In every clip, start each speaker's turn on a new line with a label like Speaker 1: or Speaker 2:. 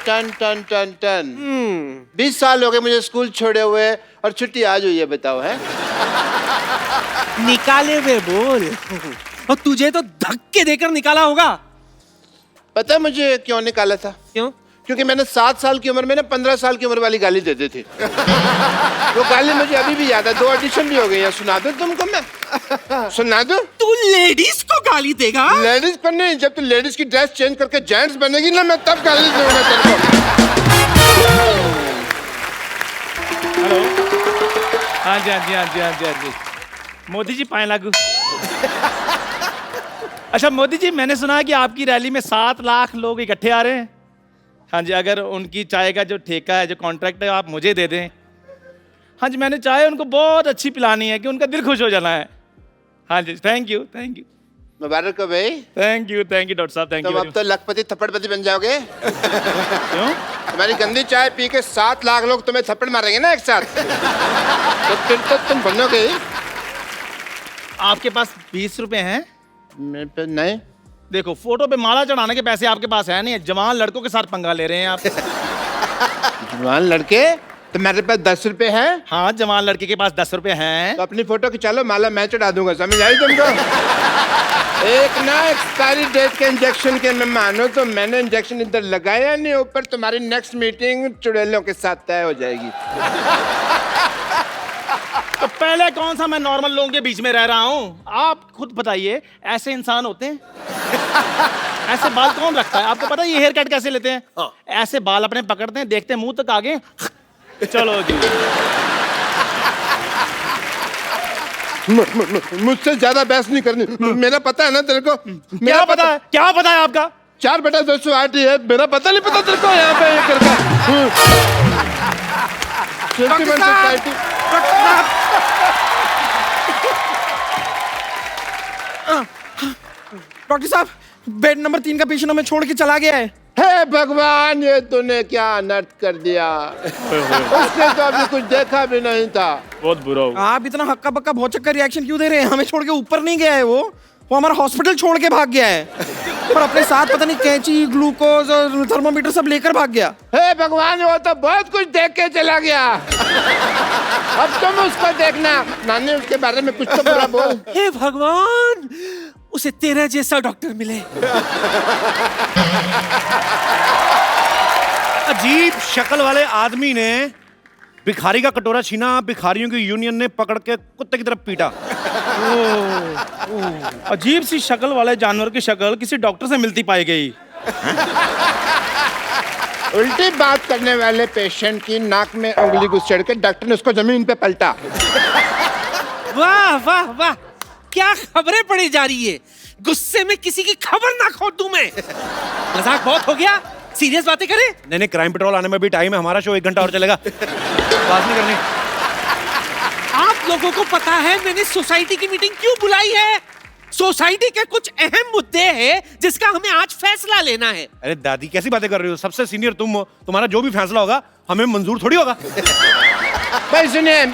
Speaker 1: Ton ton ton ton 20 साल हो गए मुझे स्कूल छोड़े हुए और छुट्टी आज हुई है, बताओ है।
Speaker 2: निकाले हुए बोल। और तुझे तो धक्के देकर निकाला होगा।
Speaker 1: पता है मुझे क्यों निकाला था?
Speaker 2: क्यों?
Speaker 1: क्योंकि मैंने 7 साल की उम्र में ना 15 साल की उम्र वाली गाली दे दी थी। वो गाली मुझे अभी भी याद है। 2 ऑडिशन भी हो गई है। सुना दो तुमको मैं? सुना दो?
Speaker 2: तू लेडीज को गाली देगा?
Speaker 1: लेडीज पर नहीं, जब तू लेडीज की ड्रेस चेंज करके जेंट्स बनेगी ना, मैं तब गाली दूंगा तेरे को।
Speaker 3: हेलो। हाँ जी, हाँ जी, हाँ जी, हाँ जी, हाँ जी। मोदी जी पाए लागू। अच्छा मोदी जी, मैंने सुना है कि आपकी रैली में 7 लाख लोग इकट्ठे आ रहे हैं। हाँ जी, अगर उनकी चाय का जो ठेका है, जो कॉन्ट्रैक्ट है, आप मुझे दे दें। हाँ जी, मैंने चाय उनको बहुत अच्छी पिलानी है कि उनका दिल खुश हो जाना है। हाँ जी, थैंक यू, थैंक यू।
Speaker 1: मुबारक हो भाई।
Speaker 3: थैंक यू डॉक्टर साहब, थैंक यू।
Speaker 1: अब तो लखपति थप्पड़पति बन जाओगे।
Speaker 3: क्यों?
Speaker 1: तुम्हारी गंदी चाय पी के 7 लाख लोग तुम्हें थप्पड़ मारेंगे ना एक साथ। तो फिर तो तुम बनोगे।
Speaker 3: आपके पास 20 रुपए हैं?
Speaker 1: मेरे पे नहीं।
Speaker 3: देखो, फोटो पे माला चढ़ाने के पैसे आपके पास है नहीं। जवान लड़कों के साथ पंगा ले रहे हैं आप।
Speaker 1: जवान लड़के? तो मेरे पास 10 रुपए हैं।
Speaker 3: हाँ, जवान लड़के के पास 10 रुपए हैं।
Speaker 1: तो अपनी फोटो खिंचा लो, माला मैं चढ़ा दूंगा। समझ आई तुमको? एक ना एक्सपायरी डेट के इंजेक्शन के मैं मानो तो मैंने इंजेक्शन इधर लगाया नहीं, ऊपर तुम्हारी नेक्स्ट मीटिंग चुड़ैलों के साथ तय हो जाएगी।
Speaker 3: तो पहले कौन सा मैं नॉर्मल लोगों के बीच में रह रहा हूँ? आप खुद बताइए, ऐसे इंसान होते हैं? ऐसे बाल कौन रखता है? आपको पता है ये हेयर कट कैसे लेते हैं? हाँ। ऐसे बाल अपने पकड़ते हैं, देखते हैं मुंह तक आगे। चलो जी।
Speaker 1: मुझसे ज्यादा बहस नहीं करनी। मेरा पता है ना तेरे को?
Speaker 3: क्या पता है? क्या पता है आपका?
Speaker 1: 4/200 है। मेरा पता नहीं पता तेरे को? यहाँ पे ये करके
Speaker 2: डॉक्टर साहब, बेड नंबर 3 का पेशेंट हमें छोड़ के चला गया है।
Speaker 1: हे भगवान, ये तूने क्या अनर्थ कर दिया। उसने तो अभी कुछ देखा भी नहीं था।
Speaker 3: बहुत बुरा हो।
Speaker 2: आप इतना हक्का बक्का भौचक्का रिएक्शन क्यों दे रहे हैं? हमें छोड़ के ऊपर नहीं गया है वो हमारा हॉस्पिटल छोड़ के भाग गया है। और अपने साथ पता नहीं कैंची, ग्लूकोज और थर्मोमीटर सब लेकर भाग गया।
Speaker 1: हे भगवान, वो तो बहुत कुछ देख के चला गया। अब तुम उसको देखना। नानी, उसके बारे में कुछ तो बुरा बोल।
Speaker 2: हे भगवान, उसे तेरे जैसा डॉक्टर मिले।
Speaker 4: अजीब शक्ल वाले आदमी ने भिखारी का कटोरा छीना, भिखारियों की यूनियन ने पकड़ के कुत्ते की तरफ पीटा।
Speaker 3: अजीब सी शक्ल वाले जानवर की शक्ल किसी डॉक्टर से मिलती पाई गई।
Speaker 1: उल्टी बात करने वाले पेशेंट की नाक में उंगली घुस चढ़ के डॉक्टर ने उसको जमीन पे पलटा।
Speaker 2: वाह वाह वाह, क्या खबरें पड़ी जा रही है। गुस्से में किसी की खबर ना खो दूं मैं। मजाक बहुत हो गया, सीरियस बातें करें।
Speaker 4: नहीं, क्राइम पेट्रोल आने में भी टाइम है। हमारा शो 1 घंटा और चलेगा। बात नहीं करनी।
Speaker 2: आप लोगों को पता है मैंने सोसाइटी की मीटिंग क्यों बुलाई है? सोसाइटी के कुछ अहम मुद्दे हैं जिसका हमें आज फैसला लेना है।
Speaker 4: अरे दादी, कैसी बातें कर रही हो? सबसे सीनियर तुम हो, तुम्हारा जो भी फैसला होगा हमें मंजूर थोड़ी होगा।
Speaker 1: भाई सुनिए,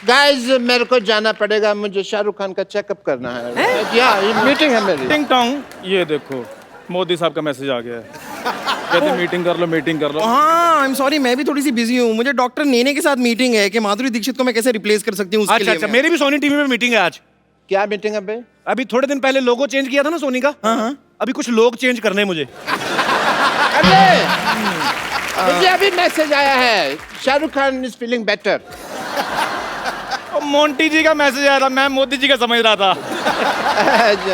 Speaker 1: गाइस मेरे को जाना पड़ेगा। मुझे शाहरुख खान का चेकअप करना है। या ये मीटिंग है मेरी।
Speaker 3: टिंग टोंग, ये देखो मोदी साहब का मैसेज आ गया है। कहते मीटिंग कर लो, मीटिंग कर लो।
Speaker 2: हाँ, आई एम सॉरी, मैं भी थोड़ी सी बिजी हूँ। मुझे डॉक्टर नेने के साथ मीटिंग है कि माधुरी दीक्षित को मैं कैसे रिप्लेस कर सकती हूँ।
Speaker 4: अच्छा, मेरी भी सोनी टीवी में मीटिंग है आज।
Speaker 1: क्या मीटिंग है भाई?
Speaker 4: अभी थोड़े दिन पहले लोगो चेंज किया था ना सोनी का।
Speaker 2: हाँ।
Speaker 4: अभी कुछ लोग चेंज करने मुझे।
Speaker 1: अरे मुझे अभी मैसेज आया है, Shahrukh Khan is feeling better.
Speaker 3: Monty ji का मैसेज आया था, मैं मोदी जी का समझ रहा था।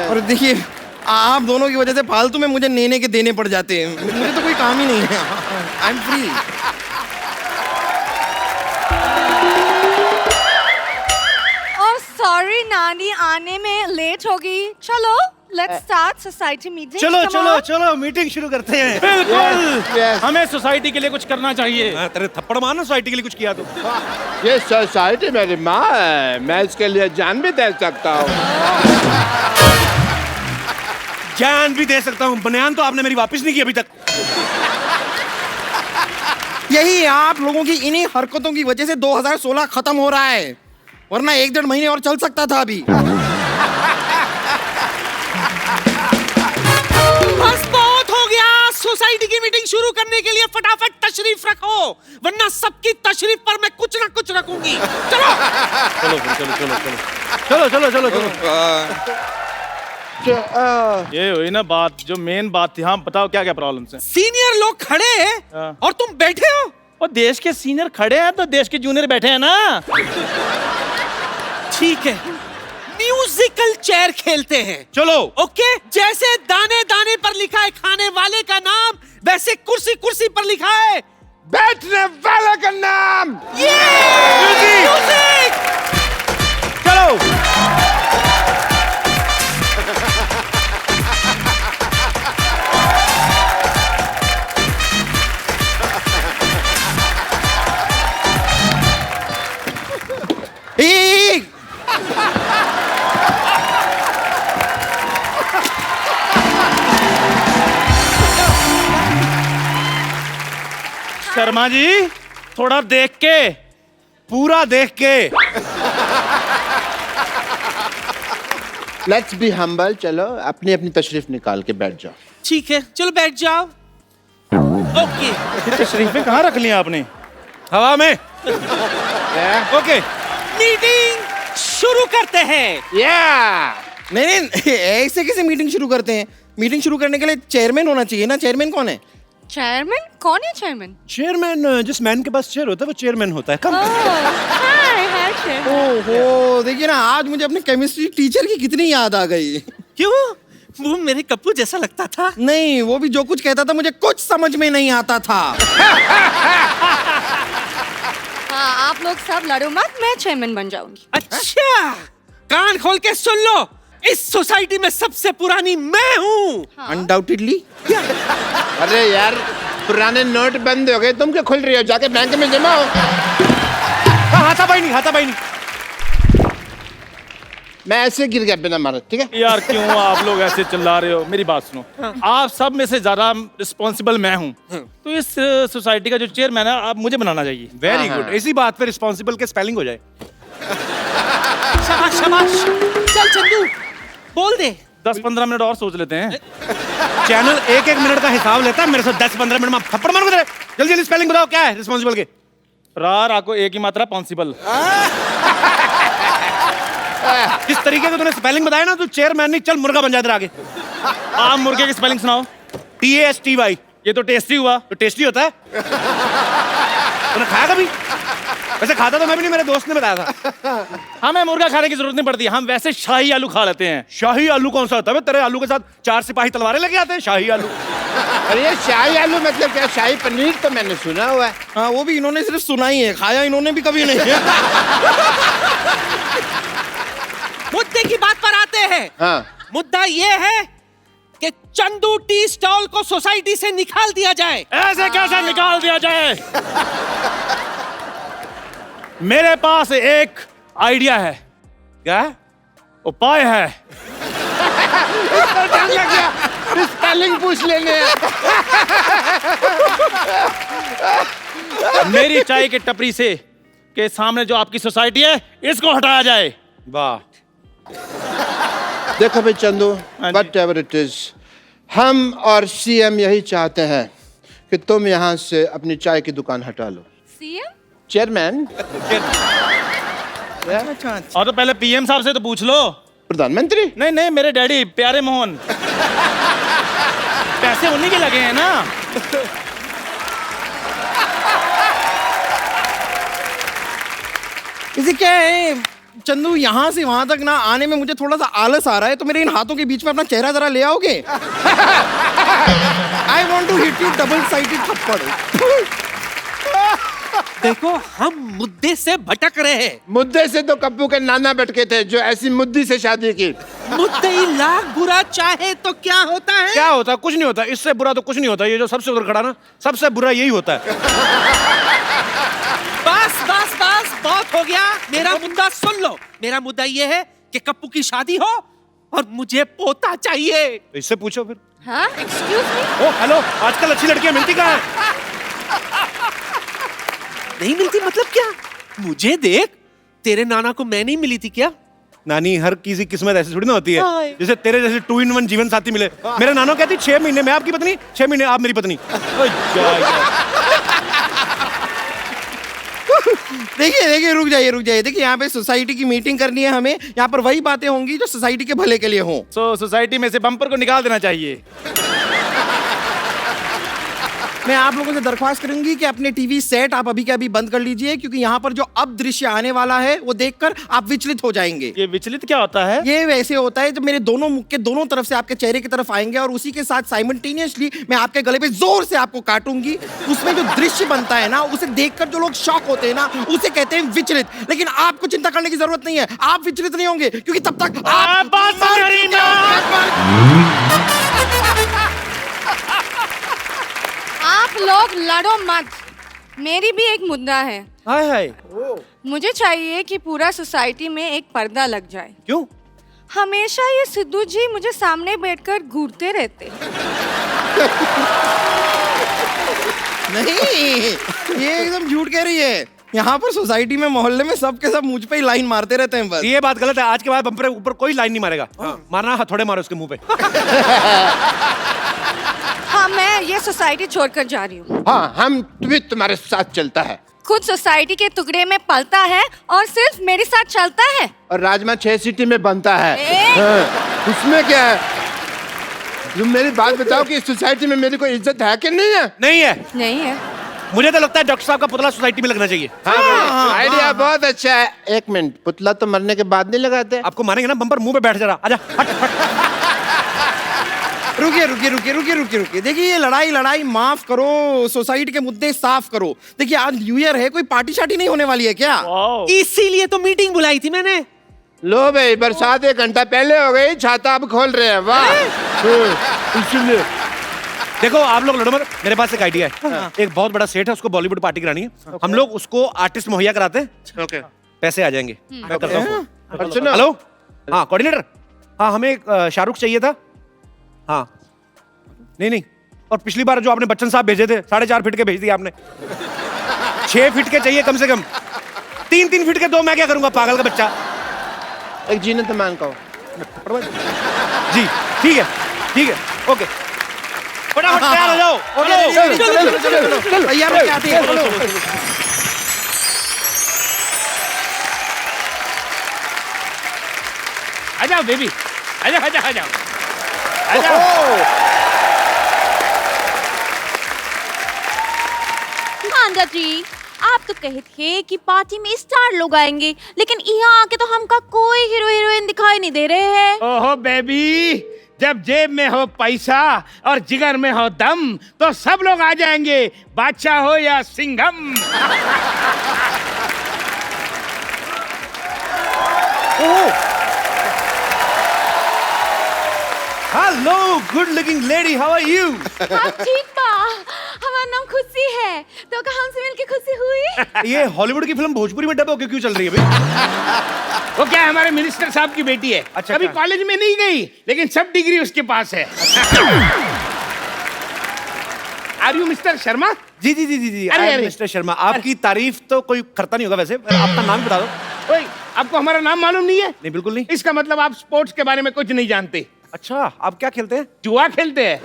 Speaker 2: और देखिए, आप दोनों की वजह से फालतू में मुझे नेने के देने पड़ जाते हैं। मुझे तो कोई काम ही नहीं है। I am free.
Speaker 5: सॉरी नानी, आने में लेट होगी। चलो लेट्स स्टार्ट सोसाइटी मीटिंग।
Speaker 4: चलो मीटिंग शुरू करते हैं।
Speaker 3: बिल्कुल,
Speaker 1: yes.
Speaker 3: हमें सोसाइटी के लिए कुछ करना चाहिए।
Speaker 4: तेरे थप्पड़ मारना सोसाइटी के लिए कुछ किया तो।
Speaker 1: ये सोसाइटी मेरी माँ है, मैं इसके लिए जान भी दे सकता हूँ।
Speaker 4: जान भी दे सकता हूँ। बनियान तो आपने मेरी वापस नहीं की अभी तक।
Speaker 2: यही आप लोगों की इन्हीं हरकतों की वजह से 2016 खत्म हो रहा है, वरना 1-1.5 महीने और चल सकता था अभी।
Speaker 6: बस बहुत हो गया, सोसाइटी की मीटिंग शुरू करने करने के लिए फटाफट तशरीफ रखो, वरना सबकी तशरीफ पर मैं कुछ ना कुछ रखूंगी। चलो
Speaker 3: चलो चलो चलो चलो
Speaker 4: चलो चलो चलो चलो
Speaker 3: ये हुई ना बात, जो मेन बात थी। हाँ बताओ क्या क्या प्रॉब्लम्स हैं।
Speaker 6: सीनियर लोग खड़े हैं
Speaker 3: हाँ।
Speaker 6: और तुम बैठे हो।
Speaker 3: और देश के सीनियर खड़े हैं तो देश के जूनियर बैठे हैं ना।
Speaker 6: ठीक है, म्यूजिकल चेयर खेलते हैं।
Speaker 4: चलो।
Speaker 6: ओके, जैसे दाने दाने पर लिखा है खाने वाले का नाम, वैसे कुर्सी कुर्सी पर लिखा है
Speaker 1: बैठने वाले का नाम।
Speaker 6: म्यूजिक।
Speaker 4: चलो।
Speaker 3: शर्मा जी थोड़ा देख के,
Speaker 4: पूरा देख के।
Speaker 1: Let's be humble. चलो अपनी अपनी तशरीफ निकाल के बैठ जाओ।
Speaker 6: ठीक है, चलो बैठ जाओ। ओके,
Speaker 3: तशरीफें कहाँ रख ली आपने?
Speaker 4: हवा में।
Speaker 6: ओके, मीटिंग शुरू करते हैं।
Speaker 2: नहीं नहीं, ऐसे कैसे मीटिंग शुरू करते हैं? मीटिंग शुरू करने के लिए चेयरमैन होना चाहिए ना। चेयरमैन कौन है?
Speaker 5: चेयरमैन? कौन है चेयरमैन?
Speaker 4: चेयरमैन, जिस मैन के पास चेयर होता है वो चेयरमैन होता है। कम।
Speaker 5: हाय चेयर।
Speaker 2: ओहो, देखिए ना, आज मुझे अपने केमिस्ट्री टीचर की कितनी याद आ गई।
Speaker 6: क्यों? वो मेरे कप्पू जैसा लगता था।
Speaker 2: नहीं, वो भी जो कुछ कहता था मुझे कुछ समझ में नहीं आता था।
Speaker 5: हाँ, आप लोग सब लड़ो मत, मैं चेयरमैन बन जाऊंगी।
Speaker 6: अच्छा, कान खोल के सुन लो, इस सोसाइटी में सबसे पुरानी मैं हूँ।
Speaker 2: अनडाउटेडली।
Speaker 1: अरे यार, पुराने नोट बंद हो गए, तुम क्या खुल रही हो? जाके बैंक में जमा हो।
Speaker 4: हाथापाई नहीं, हाथापाई नहीं।
Speaker 1: मैं ऐसे गिर गया बिना मारे, ठीक है?
Speaker 3: यार क्यों आप लोग ऐसे चिल्ला रहे हो? मेरी बात सुनो। आप सब में से ज्यादा रिस्पॉन्सिबल मैं हूँ, तो इस सोसाइटी का जो चेयरमैन है आप मुझे बनाना चाहिए।
Speaker 4: Very good. इसी बात पे रिस्पॉन्सिबल के स्पेलिंग हो जाए।
Speaker 6: शाबाश शाबाश। चल चंदू, बोल दे।
Speaker 3: 10-15 मिनट और सोच लेते हैं।
Speaker 4: चैनल एक एक मिनट का हिसाब लेता है, मेरे से 10-15 मिनट में थप्पड़ मार दे। जल्दी जल्दी स्पेलिंग बताओ, क्या है रिस्पॉन्सिबल के?
Speaker 3: रार को एक ही मात्रा पॉसिबल।
Speaker 4: जिस तरीके से तूने स्पेलिंग बताया ना, तू चेयरमैन नहीं, चल मुर्गा बन जा इधर आगे।
Speaker 3: आप मुर्गे की स्पेलिंग सुनाओ।
Speaker 4: TASTY।
Speaker 3: ये तो टेस्टी हुआ।
Speaker 4: तो टेस्टी होता है। तूने खाया कभी? वैसे खाता तो मैं भी नहीं, मेरे दोस्त ने बताया था।
Speaker 3: हमें मुर्गा खाने की जरूरत नहीं पड़ती, हम वैसे शाही आलू खा लेते हैं।
Speaker 4: शाही आलू कौन सा होता है? तेरे आलू के साथ 4 सिपाही तलवारें लेके आते हैं। शाही आलू।
Speaker 1: अरे ये शाही आलू मतलब क्या? शाही पनीर तो मैंने सुना हुआ है।
Speaker 2: हाँ, वो भी इन्होंने सिर्फ सुना ही है, खाया इन्होंने भी कभी नहीं है।
Speaker 6: मुद्दे की बात पर आते हैं।
Speaker 1: हाँ।
Speaker 6: मुद्दा ये है कि चंदू टी स्टॉल को सोसाइटी से निकाल दिया जाए।
Speaker 3: ऐसे कैसे निकाल दिया जाए? मेरे पास एक आइडिया है।
Speaker 4: क्या?
Speaker 3: उपाय है।
Speaker 1: स्पेलिंग पूछ लेने।
Speaker 3: मेरी चाय की टपरी से के सामने जो आपकी सोसाइटी है, इसको हटाया जाए।
Speaker 4: वाह।
Speaker 1: देखो भाई चंदू,
Speaker 3: हाँ जी।
Speaker 1: वट एवर इट इज, हम और CM यही चाहते हैं कि तुम यहाँ से अपनी चाय की दुकान हटा लो।
Speaker 5: सीएम?
Speaker 1: चेयरमैन?
Speaker 2: अच्छा,
Speaker 3: और तो पहले PM साहब से तो पूछ लो।
Speaker 1: प्रधानमंत्री?
Speaker 3: नहीं नहीं, मेरे डैडी प्यारे मोहन। पैसे उन्हीं के लगे हैं ना।
Speaker 2: इसे क्या है चंदू, यहाँ से वहां तक ना आने में मुझे थोड़ा सा आलस आ रहा है, तो मेरे इन हाथों के बीच में अपना चेहरा जरा ले आओगे? I want to hit you double sided थप्पड़।
Speaker 6: देखो, हम मुद्दे से भटक रहे हैं।
Speaker 1: मुद्दे से तो कप्पू के नाना भटके थे, जो ऐसी मुद्दी से शादी की।
Speaker 6: मुद्दई लाख बुरा चाहे तो क्या होता है?
Speaker 4: क्या होता है? कुछ नहीं होता। इससे बुरा तो कुछ नहीं होता। ये जो सबसे उधर खड़ा ना, सबसे बुरा यही होता है।
Speaker 6: बस बस बस, बहुत हो गया। मेरा मुद्दा सुन लो। मेरा मुद्दा ये है कि कप्पू की शादी हो और मुझे पोता चाहिए।
Speaker 4: तो इससे पूछो फिर।
Speaker 5: हाँ, एक्सक्यूज मी।
Speaker 4: ओ हेलो, आजकल अच्छी लड़कियां मिलती कहाँ है?
Speaker 6: नहीं मिलती मतलब क्या? मुझे देख, तेरे नाना को मैं नहीं मिली थी क्या?
Speaker 4: नानी, हर किसी किस्मत ऐसी थोड़ी ना होती है जैसे तेरे जैसे 2 in 1 जीवन साथी मिले। मेरा नानो कहती 6 महीने मैं आपकी पत्नी, 6 महीने आप मेरी पत्नी।
Speaker 2: देखिए रुक जाइए। देखिए यहाँ पे सोसाइटी की मीटिंग करनी है हमें। यहाँ पर वही बातें होंगी जो सोसाइटी के भले के लिए हों।
Speaker 3: सोसाइटी में से बम्पर को निकाल देना चाहिए।
Speaker 2: मैं आप लोगों से दरख्वास्त करूंगी कि अपने टीवी सेट आप अभी के अभी बंद कर लीजिए, क्योंकि यहाँ पर जो अब दृश्य आने वाला है वो देखकर आप विचलित हो जाएंगे।
Speaker 3: ये विचलित क्या होता है?
Speaker 2: ये वैसे होता है जब मेरे दोनों मुख के दोनों तरफ से आपके चेहरे की तरफ आएंगे और उसी के साथ साइमल्टेनियसली मैं आपके गले पे जोर से आपको काटूंगी। उसमें जो दृश्य बनता है ना, उसे देखकर जो लोग शॉक होते हैं ना, उसे कहते हैं विचलित। लेकिन आपको चिंता करने की जरूरत नहीं है, आप विचलित नहीं होंगे, क्योंकि तब तक
Speaker 5: आप लोग लड़ो मत, मेरी भी एक मुद्दा है।
Speaker 3: हाय हाय।
Speaker 5: मुझे चाहिए कि पूरा सोसाइटी में एक पर्दा लग जाए।
Speaker 3: क्यों?
Speaker 5: हमेशा ये सिद्धू जी मुझे सामने बैठकर घूरते रहते।
Speaker 2: नहीं, ये एकदम झूठ कह रही है। यहाँ पर सोसाइटी में, मोहल्ले में सबके सब मुझ पे ही लाइन मारते रहते हैं बस।
Speaker 4: ये बात गलत है। आज के बाद बम्पर ऊपर कोई लाइन नहीं मारेगा। मारना हथौड़े मारो उसके मुंह पे।
Speaker 5: हाँ, मैं ये सोसाइटी छोड़कर जा रही हूँ।
Speaker 1: हाँ, हम भी तुम्हारे साथ चलता है।
Speaker 5: खुद सोसाइटी के टुकड़े में पलता है और सिर्फ मेरे साथ चलता है।
Speaker 1: और राजमा 6 सीटी में बनता है।
Speaker 5: ए?
Speaker 1: हाँ, उसमें क्या है? तुम मेरी बात बताओ कि इस सोसाइटी में मेरी कोई इज्जत है कि नहीं है?
Speaker 4: नहीं है।
Speaker 5: नहीं है।
Speaker 4: मुझे तो लगता है डॉक्टर साहब का पुतला सोसाइटी में लगना चाहिए।
Speaker 1: हाँ, आइडिया बहुत अच्छा है। 1 मिनट, पुतला तो मरने के बाद नहीं लगाते?
Speaker 4: आपको मारेंगे ना, बम्पर मुंह पे बैठ जा रहा। आजा हट।
Speaker 2: रुकिए। देखिए, ये लड़ाई माफ करो, सोसाइटी के मुद्दे साफ करो। देखिए, आज न्यू ईयर है, कोई पार्टी शार्टी नहीं होने वाली है क्या?
Speaker 6: इसीलिए तो मीटिंग बुलाई थी मैंने।
Speaker 1: लो भाई, बरसात 1 घंटा पहले हो गई, छाता अब खोल रहे हैं। वाह। इसलिए
Speaker 4: देखो, आप लोग लड़ो मत, मेरे पास एक आइडिया है। एक बहुत बड़ा सेट है, उसको बॉलीवुड पार्टी करानी है। हम लोग उसको आर्टिस्ट मुहैया कराते हैं।
Speaker 1: ओके,
Speaker 4: पैसे आ जाएंगे। मैं करता हूँ।
Speaker 1: और सुनो,
Speaker 4: हेलो, हाँ कोऑर्डिनेटर, हाँ हमें एक शाहरुख चाहिए था। हाँ नहीं, और पिछली बार जो आपने बच्चन साहब भेजे थे 4.5 फीट के भेज दिए आपने। 6 फीट के चाहिए कम से कम। 3 फीट के 2 मैं क्या करूंगा, पागल का बच्चा।
Speaker 1: एक जीनत मान का
Speaker 4: जी ठीक है, ओके, फटाफट तैयार हो जाओ।
Speaker 2: चलो, तैयार हो जाते हैं।
Speaker 3: आ जाओ बेबी, आ जाओ।
Speaker 7: आंदा जी, आप तो कहे थे कि पार्टी में स्टार लोग आएंगे, लेकिन यहाँ आके तो हमका कोई हीरो हीरोइन दिखाई नहीं दे रहे हैं।
Speaker 8: ओहो बेबी, जब जेब में हो पैसा और जिगर में हो दम तो सब लोग आ जाएंगे, बादशाह हो या Singham.
Speaker 4: Hello good looking lady, how are you?
Speaker 7: हाँ ठीक बा, हमारा नाम खुशी है, तो का हमसे मिलके खुशी हुई।
Speaker 4: ये हॉलीवुड की फिल्म भोजपुरी में डब होके क्यों चल रही है भाई?
Speaker 8: वो क्या है, हमारे मिनिस्टर साहब की बेटी है।
Speaker 4: अच्छा,
Speaker 8: अभी
Speaker 4: क्या?
Speaker 8: कॉलेज में नहीं गई, लेकिन सब डिग्री उसके पास है। Are you mister Sharma?
Speaker 4: जी
Speaker 8: अरे।
Speaker 4: मिस्टर शर्मा, आपकी तारीफ तो कोई करता नहीं होगा वैसे। आपका नाम बता दो।
Speaker 8: ओए, आपको हमारा नाम मालूम नहीं है?
Speaker 4: नहीं, बिल्कुल नहीं।
Speaker 8: इसका मतलब आप स्पोर्ट्स के बारे में कुछ नहीं जानते।
Speaker 4: अच्छा, आप क्या खेलते हैं?
Speaker 8: जुआ खेलते हैं।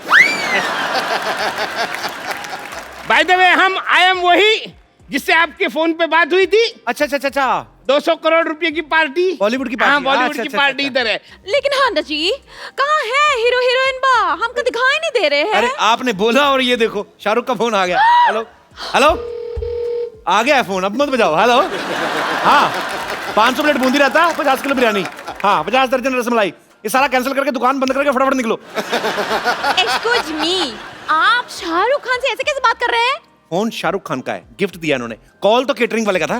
Speaker 8: By the way, I am वही जिससे आपके फोन पे बात हुई थी।
Speaker 4: अच्छा
Speaker 8: 200 करोड़ रुपए की पार्टी,
Speaker 4: बॉलीवुड की पार्टी।
Speaker 8: हाँ, बॉलीवुड
Speaker 4: अच्छा,
Speaker 8: की
Speaker 4: अच्छा,
Speaker 8: पार्टी
Speaker 4: अच्छा।
Speaker 8: इधर है।
Speaker 7: लेकिन आंदा जी, कहाँ है हीरो हीरोइन बा? हमको दिखाई नहीं दे रहे हैं।
Speaker 4: अरे आपने बोला और ये देखो शाहरुख का फोन आ गया। हेलो, आ गया है फोन, अब मत बजाओ। हेलो, हाँ 500 प्लेट बूंदी रहता, 50 किलो बिरयानी, हाँ 50 दर्जन रसमलाई। ये सारा कैंसिल करके दुकान बंद करके फटाफट निकलो।
Speaker 7: एक्सक्यूज मी, आप शाहरुख खान से ऐसे कैसे बात कर रहे हैं?
Speaker 4: फोन शाहरुख खान का है, गिफ्ट दिया इन्होंने। कॉल तो केटरिंग वाले का था।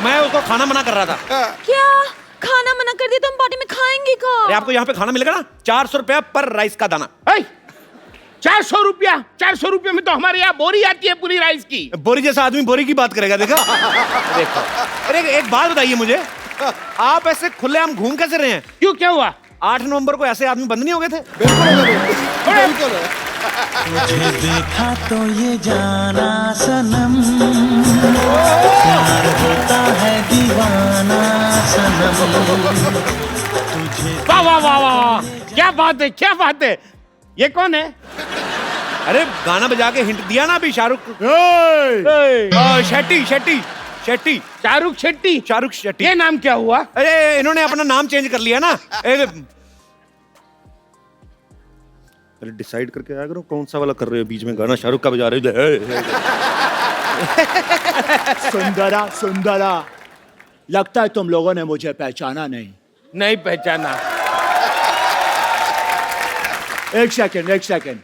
Speaker 4: मैं उसको खाना मना कर रहा था।
Speaker 7: क्या खाना मना कर दिया तो हम पार्टी में खाएंगे का?
Speaker 4: अरे आपको यहाँ पे खाना मिलेगा ना, 400 रुपया पर राइस का दाना।
Speaker 8: 400 रुपया में तो हमारे यहाँ बोरी आती है पूरी राइस की।
Speaker 4: बोरी जैसा आदमी बोरी की बात करेगा, देखा? देखो, अरे एक बात बताइए मुझे, आप ऐसे खुलेआम घूम कैसे रहे हैं?
Speaker 8: क्यों, क्या हुआ?
Speaker 4: 8 नवंबर को ऐसे आदमी बंद नहीं हो गए थे?
Speaker 2: बिल्कुल।
Speaker 9: तुझे देखा तो ये जाना सनम, प्यार होता है दीवाना सनम। तुझे
Speaker 8: वाह वाह वाह वाह, क्या बात है, क्या बात है। ये कौन है?
Speaker 4: अरे गाना बजा के हिंट दिया ना अभी शाहरुख। शेट्टी शेट्टी शेट्टी
Speaker 8: शाहरुख शेट्टी।
Speaker 4: शाहरुख शेट्टी।
Speaker 8: ये नाम क्या हुआ?
Speaker 4: अरे इन्होंने अपना नाम चेंज कर लिया ना। अरे डिसाइड करके आया करो कौन सा वाला कर रहे हो, बीच में गाना शाहरुख का बजा रहे हो।
Speaker 10: सुंदरा सुंदरा, लगता है तुम लोगों ने मुझे पहचाना नहीं।
Speaker 8: नहीं पहचाना।
Speaker 10: एक सेकंड एक सेकंड,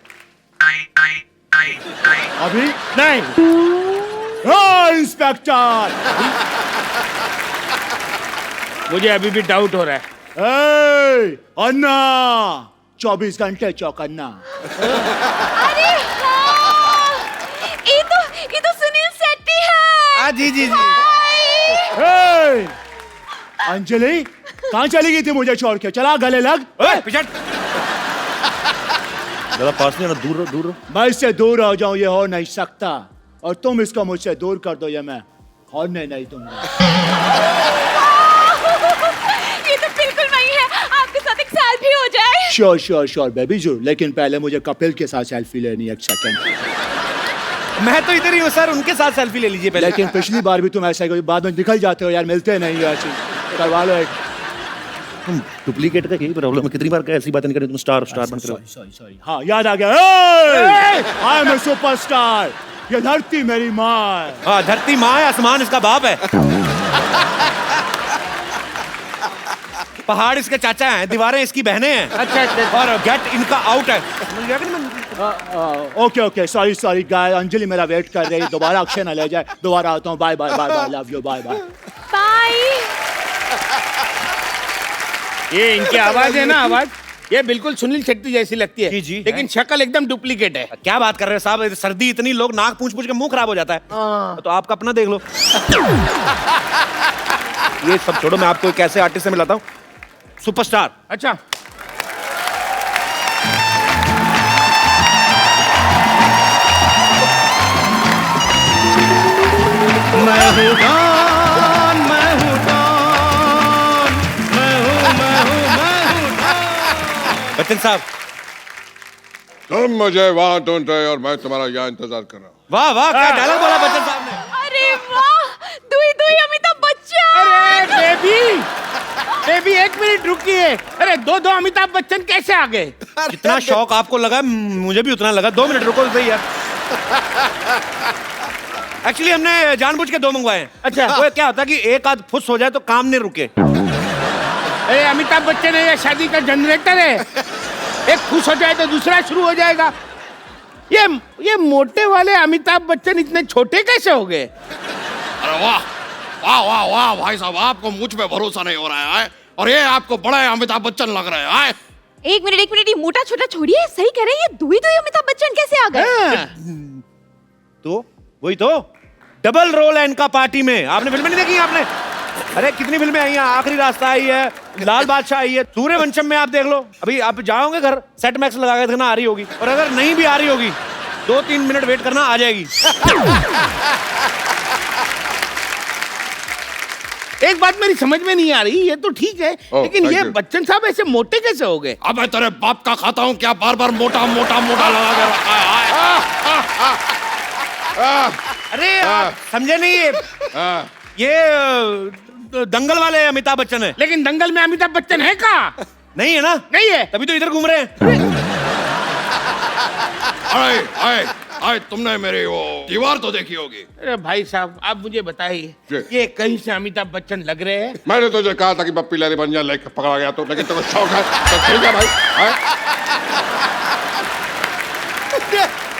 Speaker 10: अभी
Speaker 8: नहीं।
Speaker 10: इंस्पेक्टर,
Speaker 8: मुझे अभी भी डाउट हो रहा है।
Speaker 10: अन्ना 24 घंटे चौकन्ना।
Speaker 7: अरे हाँ, ये तो सुनील शेट्टी है।
Speaker 4: हाँ जी जी जी।
Speaker 10: अंजलि कहाँ चली गई थी मुझे छोड़ के? चला गले लग।
Speaker 4: पिछड़ ज़रा पास नहीं आना, दूर रहो दूर रहो।
Speaker 10: मैं इससे दूर हो जाऊं ये हो नहीं सकता, और तुम इसको मुझसे दूर कर दो ये मैं होने नहीं दूंगा।
Speaker 7: ये तो बिल्कुल नहीं है, आपके साथ एक सेल्फी हो जाए।
Speaker 10: श्योर श्योर श्योर बेबी जरूर, लेकिन पहले मुझे कपिल के साथ सेल्फी लेनी है। एक सेकंड।
Speaker 4: मैं तो इधर ही हूँ सर, उनके साथ सेल्फी ले लीजिए पहले।
Speaker 10: लेकिन पिछली बार भी तुम ऐसा ही बाद में निकल जाते हो यार, मिलते नहीं हो। ऐसी करवा लो एक।
Speaker 4: डुप्लीकेट का यही प्रॉब्लम है, कितनी बार क्या ऐसी बातें नहीं करें, तुम स्टार स्टार बन कर।
Speaker 10: सॉरी हाँ याद आ गया। आई एम ए सुपरस्टार, ये धरती मेरी माँ है।
Speaker 4: हाँ धरती माँ है, आसमान इसका बाप है। पहाड़ इसके चाचा हैं, दीवारें इसकी बहनें हैं।
Speaker 8: अच्छा
Speaker 4: और गेट इनका आउट है।
Speaker 10: ओके ओके सॉरी सॉरी गाय, अंजलि मेरा वेट कर रही है, दोबारा अक्षय न ले जाए। दोबारा आता हूँ, bye bye bye bye, love you, bye bye
Speaker 7: bye.
Speaker 8: ये इनकी आवाज है ना, आवाज ये बिल्कुल सुनील शेट्टी जैसी लगती है।
Speaker 4: जी, जी।
Speaker 8: लेकिन शक्ल एकदम डुप्लीकेट है।
Speaker 4: क्या बात कर रहे हैं साहब, सर्दी इतनी, लोग नाक पूछ पूछ के मुंह खराब हो जाता है। तो आपका अपना देख लो। ये सब छोड़ो, मैं आपको एक ऐसे आर्टिस्ट से मिलाता हूँ, सुपरस्टार।
Speaker 8: अच्छा
Speaker 2: मैं हूँ डॉन, मैं हूँ डॉन, मैं हूँ
Speaker 4: बच्चन साहब।
Speaker 1: तुम मुझे वहां ढूंढ रहे हो और मैं तुम्हारा यहाँ इंतजार कर रहा हूँ।
Speaker 4: वाह वाह, क्या डायलॉग बोला बच्चन साहब ने।
Speaker 7: अरे वाह, दुई दुई अमिताभ बच्चन।
Speaker 8: अरे बेबी, बेबी एक मिनट रुकिए। अरे दो दो अमिताभ बच्चन कैसे आ गए?
Speaker 4: जितना शौक आपको लगा मुझे भी उतना लगा। 2 मिनट रुको सही यार। एक्चुअली हमने जानबूझ के 2 मंगवाए हैं।
Speaker 8: अच्छा।
Speaker 4: वो क्या होता है कि एक आध फुस हो जाए तो काम नहीं रुके।
Speaker 8: अरे अमिताभ बच्चन है या शादी का जनरेटर है? एक खुश हो जाए तो दूसरा शुरू हो जाएगा। ये मोटे वाले अमिताभ बच्चन इतने छोटे कैसे हो गए?
Speaker 11: अरे वाह वाह वाह वाह भाई साहब, आपको मुझ पे भरोसा नहीं हो रहा है और ये आपको बड़ा अमिताभ बच्चन लग रहा है।
Speaker 7: एक मिनट, ये मोटा छोटा छोड़िए, सही कह रहे हैं, ये दुई दुई अमिताभ बच्चन कैसे आ गए?
Speaker 4: तो वही तो डबल रोल है इनका पार्टी में। आपने फिल्में नहीं देखी आपने? अरे कितनी फिल्में आई हैं, आखिरी रास्ता आई है, लाल बादशाह आई है, सूर्यवंशम में आप देख लो। अभी आप जाओगे घर, सेट मैक्स लगा के देखना आ रही होगी, और अगर नहीं भी आ रही होगी 2-3 मिनट वेट करना, आ जाएगी।
Speaker 8: एक बात मेरी समझ में नहीं आ रही, ये तो ठीक है, लेकिन ये बच्चन साहब ऐसे मोटे कैसे हो गए?
Speaker 11: अब मैं तेरे बाप का खाता हूँ क्या, बार बार मोटा मोटा मोटा लगा के रखा है।
Speaker 4: अरे आप समझे नहीं, ये दंगल वाले अमिताभ बच्चन है।
Speaker 8: लेकिन दंगल में अमिताभ बच्चन है का?
Speaker 4: नहीं है ना?
Speaker 8: नहीं है,
Speaker 4: तभी तो इधर घूम रहे हैं।
Speaker 11: अरे तुमने मेरी वो दीवार तो देखी होगी।
Speaker 8: अरे भाई साहब आप मुझे बताइए, ये कहीं से अमिताभ बच्चन लग रहे हैं?
Speaker 1: मैंने तुझे कहा था कि पप्पी लहरी बन जा, लेके पकड़ा गया तो, लेकिन तेरे शौक है तो ठीक है भाई।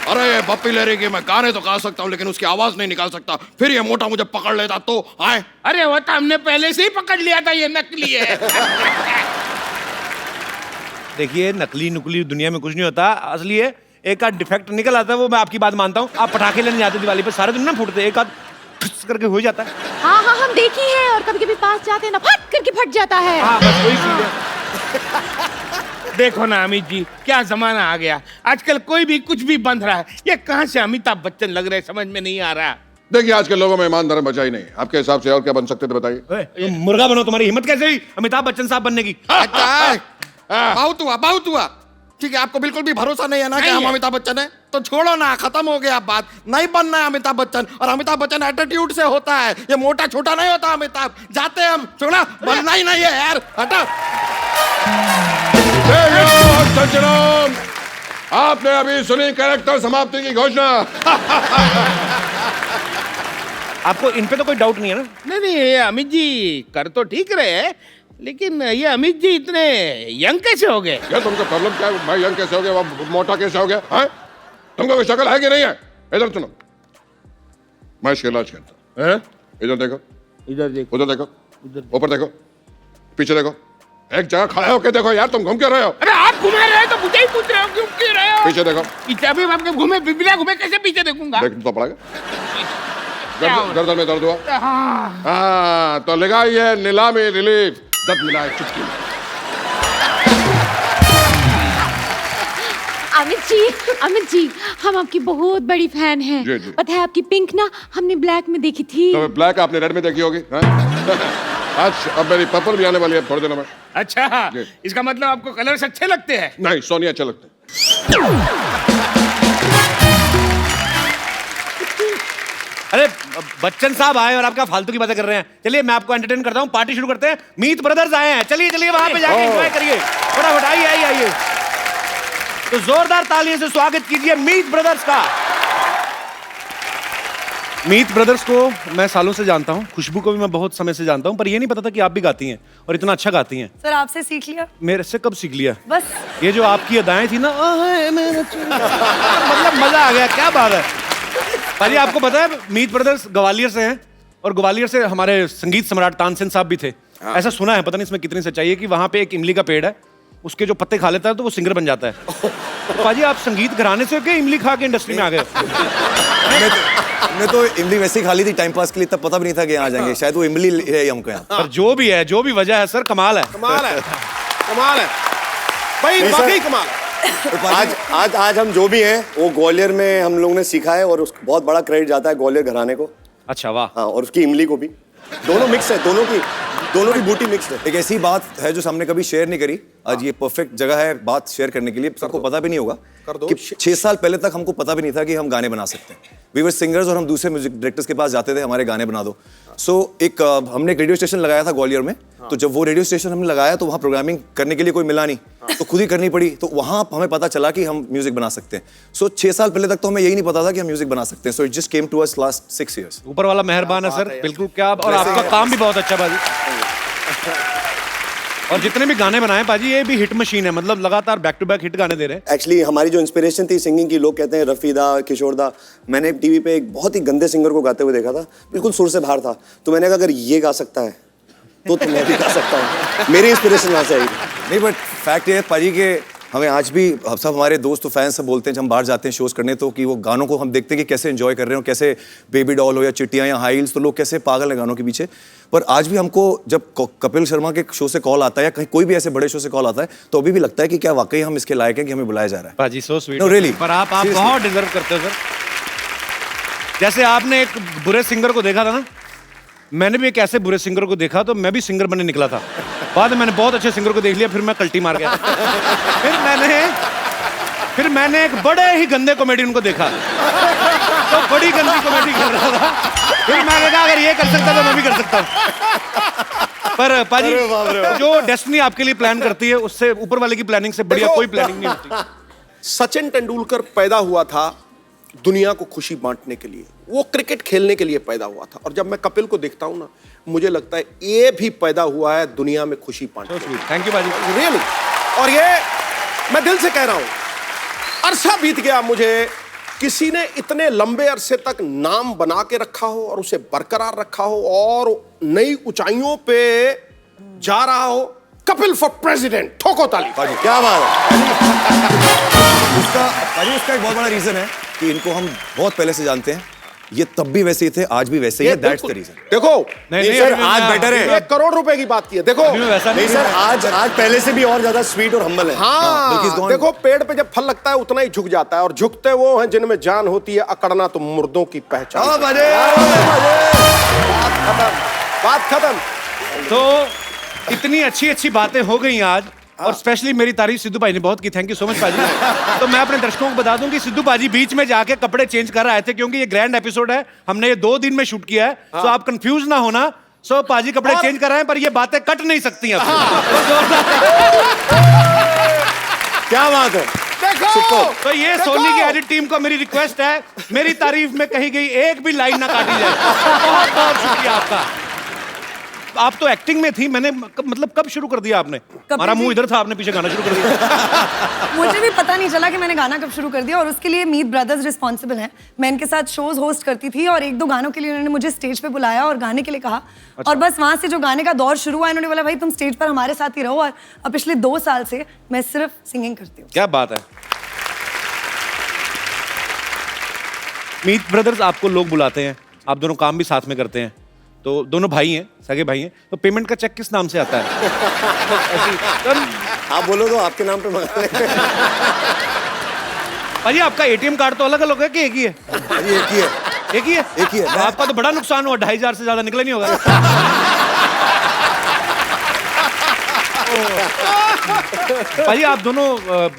Speaker 11: अरे ये बप्पी लहरी के मैं गाने तो गा सकता हूँ लेकिन उसकी आवाज नहीं निकाल सकता, फिर ये मोटा मुझे पकड़ लेता तो आए।
Speaker 8: अरे वो तो हमने पहले से ही पकड़ लिया था, ये नकली है।
Speaker 4: देखिए नकली नुकली दुनिया में कुछ नहीं होता, असली है। एक आध डिफेक्ट निकल आता है, वो मैं आपकी बात मानता हूँ। आप पटाखे लेने जाते दिवाली पे, सारे दिन ना फूटते, एक आध ठुस करके हो जाता है।
Speaker 7: हाँ हाँ हम देखी है, और कभी कभी पास जाते हैं ना, फट करके फट जाता है।
Speaker 4: हाँ बस वही चीज है।
Speaker 8: देखो ना अमित जी, क्या जमाना आ गया। आजकल कोई भी कुछ भी बंध रहा है। ये कहाँ से अमिताभ बच्चन लग रहे, समझ में नहीं आ रहा।
Speaker 11: देखिए आज के लोगों में ईमान धर्म बचा ही नहीं। आपके हिसाब से और क्या बन सकते थे बताइए?
Speaker 4: तुम मुर्गा बनो, तुम्हारी हिम्मत कैसे हुई अमिताभ बच्चन साहब बनने की?
Speaker 11: बहुत हुआ। ठीक है, आपको बिल्कुल भी भरोसा नहीं है ना कि हम अमिताभ बच्चन हैं? तो छोड़ो ना, खत्म हो गया बात। नहीं बनना है अमिताभ बच्चन, और अमिताभ बच्चन एटीट्यूड से होता है, ये मोटा छोटा नहीं होता अमिताभ। जाते हम, छोड़ा, बनना ही नहीं है यार, हटो। आपने अभी सुनी कैरेक्टर समाप्ति की घोषणा।
Speaker 4: आपको इन पे तो कोई डाउट नहीं है ना?
Speaker 8: नहीं, ये अमित जी कर तो ठीक रहे, लेकिन ये अमित जी इतने यंग कैसे हो गए?
Speaker 11: क्या तुमको प्रॉब्लम क्या है? मैं यंग कैसे हो गया, वो मोटा कैसे हो गया है? तुमको कोई शक्ल है कि नहीं है? इधर सुनो, मैं इसका इलाज करता हूं। इधर देखो,
Speaker 8: इधर देखो,
Speaker 11: उधर देखो, ऊपर देखो, पीछे देखो, एक जगह खड़े होके देखो यार, तुम घूम क्यों रहे हो?
Speaker 8: अरे आप घुमा रहे हो तो मुझे ही पूछ रहे हो, क्यों क्यों रहे हो?
Speaker 11: पीछे देखो।
Speaker 8: पीछे अभी आपके घूमे बिना घूमे कैसे पीछे देखूंगा?
Speaker 11: देख तो पड़ेगा। गर्दन में दर्द हुआ? हाँ, तो लगा ये नीलामी रिलीफ, दर्द मिला है चुटकी में।
Speaker 7: अमित जी, हम आपकी बहुत बड़ी फैन हैं।
Speaker 11: जी, जी।
Speaker 7: पता है आपकी पिंक ना हमने ब्लैक में देखी थी।
Speaker 11: तो ब्लैक आपने रेड में देखी होगी। आज अब मेरी पर्पल भी आने वाली है थोड़े दिनों में।
Speaker 8: अच्छा, इसका मतलब आपको कलर्स अच्छे लगते हैं?
Speaker 11: नहीं, सोनिया अच्छे लगते हैं।
Speaker 4: अरे बच्चन साहब आए और आपका फालतू की बातें कर रहे हैं। चलिए मैं आपको एंटरटेन करता हूँ, पार्टी शुरू करते हैं। मीत ब्रदर्स आए हैं, चलिए चलिए वहां पे जाके एंजॉय करिए। फटाफट आइए आइए आइए। तो जोरदार तालियों से स्वागत कीजिए मीत ब्रदर्स का। मीत ब्रदर्स को मैं सालों से जानता हूँ, खुशबू को भी मैं बहुत समय से जानता हूँ, पर ये नहीं पता था कि आप भी गाती हैं और इतना अच्छा गाती हैं।
Speaker 5: सर आपसे सीख लिया।
Speaker 4: मेरे से कब सीख लिया?
Speaker 5: बस
Speaker 4: ये जो आपकी अदाएं थी ना, मतलब मजा आ गया, क्या बात है। भाई आपको पता है मीत ब्रदर्स ग्वालियर से हैं, और ग्वालियर से हमारे संगीत सम्राट तानसेन साहब भी थे। ऐसा सुना है, पता नहीं इसमें कितनी सच्चाई है, कि वहां पे एक इमली का पेड़ है, उसके जो पत्ते खा लेता है तो वो सिंगर बन जाता है। तो पाजी आप संगीत घराने से क्या इमली खा के इंडस्ट्री में आ गए?
Speaker 12: मैं तो इमली वैसे ही खा ली थी टाइम पास के लिए, तब पता भी नहीं था कि यहाँ आ जाएंगे। शायद वो इमली है हमको यहाँ।
Speaker 4: पर जो भी है, जो भी वजह है सर, कमाल है,
Speaker 12: कमाल है, कमाल है भाई, वाकई कमाल है। आज हम जो भी हैं वो ग्वालियर में हम लोगों ने सीखा है, और उसको बहुत बड़ा क्रेडिट जाता है ग्वालियर घराने को।
Speaker 4: अच्छा वाह।
Speaker 12: हाँ, और उसकी इमली को भी। दोनों मिक्स है, दोनों की बूटी मिक्स है। एक ऐसी बात है जो हमने कभी शेयर नहीं करी, आज ये परफेक्ट जगह है बात शेयर करने के लिए। सबको पता भी नहीं होगा कि 6 साल पहले तक हमको पता भी नहीं था कि हम गाने बना सकते हैं। वी वर सिंगर्स, और हम दूसरे म्यूजिक डायरेक्टर्स के पास जाते थे, हमारे गाने बना दो। एक हमने एक रेडियो स्टेशन लगाया था ग्वालियर में। तो जब वो रेडियो स्टेशन हमने लगाया तो वहाँ प्रोग्रामिंग करने के लिए कोई मिला नहीं, तो खुद ही करनी पड़ी। तो वहाँ हमें पता चला कि हम म्यूजिक बना सकते हैं। 6 साल पहले तक तो हमें यही नहीं पता था कि हम म्यूजिक बना सकते हैं। So it just came to us last 6 years।
Speaker 4: ऊपर वाला मेहरबान है सर, बिल्कुल। क्या, और आपका काम भी बहुत अच्छा बाजी। और जितने भी गाने बनाए पाजी, ये भी हिट मशीन है, मतलब लगातार बैक टू बैक हिट गाने दे रहे हैं।
Speaker 12: एक्चुअली हमारी जो इंस्पिरेशन थी सिंगिंग की, लोग कहते हैं रफी दा, किशोर दा। मैंने टीवी पे एक बहुत ही गंदे सिंगर को गाते हुए देखा था, बिल्कुल सुर से बाहर था। तो मैंने कहा अगर ये गा सकता है तो मैं भी गा सकता हूँ। मेरी इंस्पिरेशन वहाँ से आई। नहीं, बट फैक्ट ये है पाजी के हमें आज भी सब हमारे दोस्त फैंस सब बोलते हैं जब हम बाहर जाते हैं शोज करने, तो कि वो गानों को हम देखते हैं कि कैसे एंजॉय कर रहे हो, कैसे बेबी डॉल हो या चिट्टियाँ या हाई हील्स, तो लोग कैसे पागल हैं गानों के पीछे। पर आज भी हमको जब कपिल शर्मा के शो से कॉल आता है या कहीं कोई भी ऐसे बड़े शो से कॉल आता है, तो अभी भी लगता है कि क्या वाकई हम इसके लायक हैं कि हमें बुलाया जा रहा है।
Speaker 4: पाजी सो स्वीट।
Speaker 12: No really.
Speaker 4: पर आप बहुत डिजर्व करते हो सर। जैसे आपने एक बुरे सिंगर को देखा था ना, मैंने भी एक ऐसे बुरे सिंगर को देखा, तो मैं भी सिंगर बनने निकला था। बाद में मैंने बहुत अच्छे सिंगर को देख लिया, फिर मैं कल्टी मार गया। फिर मैंने एक बड़े ही गंदे कॉमेडियन को देखा, तो बड़ी गंदी कॉमेडी कर रहा था। फिर मैंने कहा अगर ये कर सकता तो मैं भी कर सकता हूँ। पर पाजी जो डेस्टिनी आपके लिए प्लान करती है, उससे ऊपर वाले की प्लानिंग से बढ़िया कोई प्लानिंग नहीं होती।
Speaker 13: सचिन तेंदुलकर पैदा हुआ था दुनिया को खुशी बांटने के लिए, वो क्रिकेट खेलने के लिए पैदा हुआ था। और जब मैं कपिल को देखता हूं ना, मुझे लगता है ये भी पैदा हुआ है दुनिया में खुशी बांटने के लिए।
Speaker 4: थैंक यू बाजी,
Speaker 13: रियली। और ये मैं दिल से कह रहा हूं, अरसा बीत गया मुझे किसी ने इतने लंबे अरसे तक नाम बना के रखा हो और उसे बरकरार रखा हो और नई ऊंचाइयों पे जा रहा हो। कपिल फॉर प्रेसिडेंट, ठोको ताली।
Speaker 12: क्या बात है। उसका एक बहुत बड़ा रीजन है कि इनको हम बहुत पहले से जानते हैं, ये तब भी वैसे ही थे, आज भी वैसे ही है, दैट्स द रीजन।
Speaker 13: देखो
Speaker 12: नहीं सर, आज बेटर है।
Speaker 13: 1 करोड़ रुपए की बात की है। देखो
Speaker 12: नहीं सर, आज पहले से भी और ज्यादा स्वीट और हम्बल है।
Speaker 13: हाँ, देखो पेड़ पे जब फल लगता है उतना ही झुक जाता है, और झुकते वो हैं जिनमें जान होती है, अकड़ना तो मुर्दों की पहचान। बात खत्म।
Speaker 4: तो इतनी अच्छी अच्छी बातें हो गई आज, और स्पेशली मेरी तारीफ सिद्धू भाई ने बहुत की। थैंक यू सो मच पाजी। तो मैं अपने दर्शकों को बता दूं कि सिद्धू पाजी बीच में जाके कपड़े चेंज कर रहे थे, क्योंकि ये ग्रैंड एपिसोड है, हमने ये 2 दिन में शूट किया है। तो आप कंफ्यूज ना होना। सो पाजी कपड़े चेंज कर रहे हैं, पर ये बातें कट नहीं सकती अब।
Speaker 12: क्या बात है।
Speaker 13: देखो
Speaker 4: तो ये सोनी की एडिट टीम को मेरी रिक्वेस्ट है, मेरी तारीफ में कही गई एक भी लाइन ना काटी जाए। बहुत बहुत शुक्रिया आपका। आप तो एक्टिंग में थी, मैंने मतलब कब शुरू कर दिया आपने? हमारा मुंह इधर था, आपने पीछे गाना शुरू कर दिया।
Speaker 14: मुझे भी पता नहीं चला कि मैंने गाना कब शुरू कर दिया, और उसके लिए मीत ब्रदर्स रिस्पॉन्सिबल हैं। मैं इनके साथ शोज होस्ट करती थी, और 1-2 गानों के लिए उन्होंने मुझे स्टेज पे बुलाया और गाने के लिए कहा। और बस वहां से जो गाने का दौर शुरू हुआ, इन्होंने बोला भाई तुम स्टेज पर हमारे साथ ही रहो। और अब पिछले 2 साल से मैं सिर्फ सिंगिंग करती हूँ।
Speaker 4: क्या बात है। मीत ब्रदर्स आपको लोग बुलाते हैं, आप दोनों काम भी साथ में करते हैं, तो दोनों भाई हैं, सगे भाई हैं, तो पेमेंट का चेक किस नाम से आता है?
Speaker 12: आप बोलो तो आपके नाम पे मंगा लें।
Speaker 4: भाई आपका एटीएम कार्ड तो अलग अलग है कि एक ही है?
Speaker 12: एक ही है।
Speaker 4: एक ही है?
Speaker 12: एक ही है।
Speaker 4: तो आपका तो बड़ा नुकसान हुआ, 2500 से ज्यादा निकला नहीं होगा। भाई आप दोनों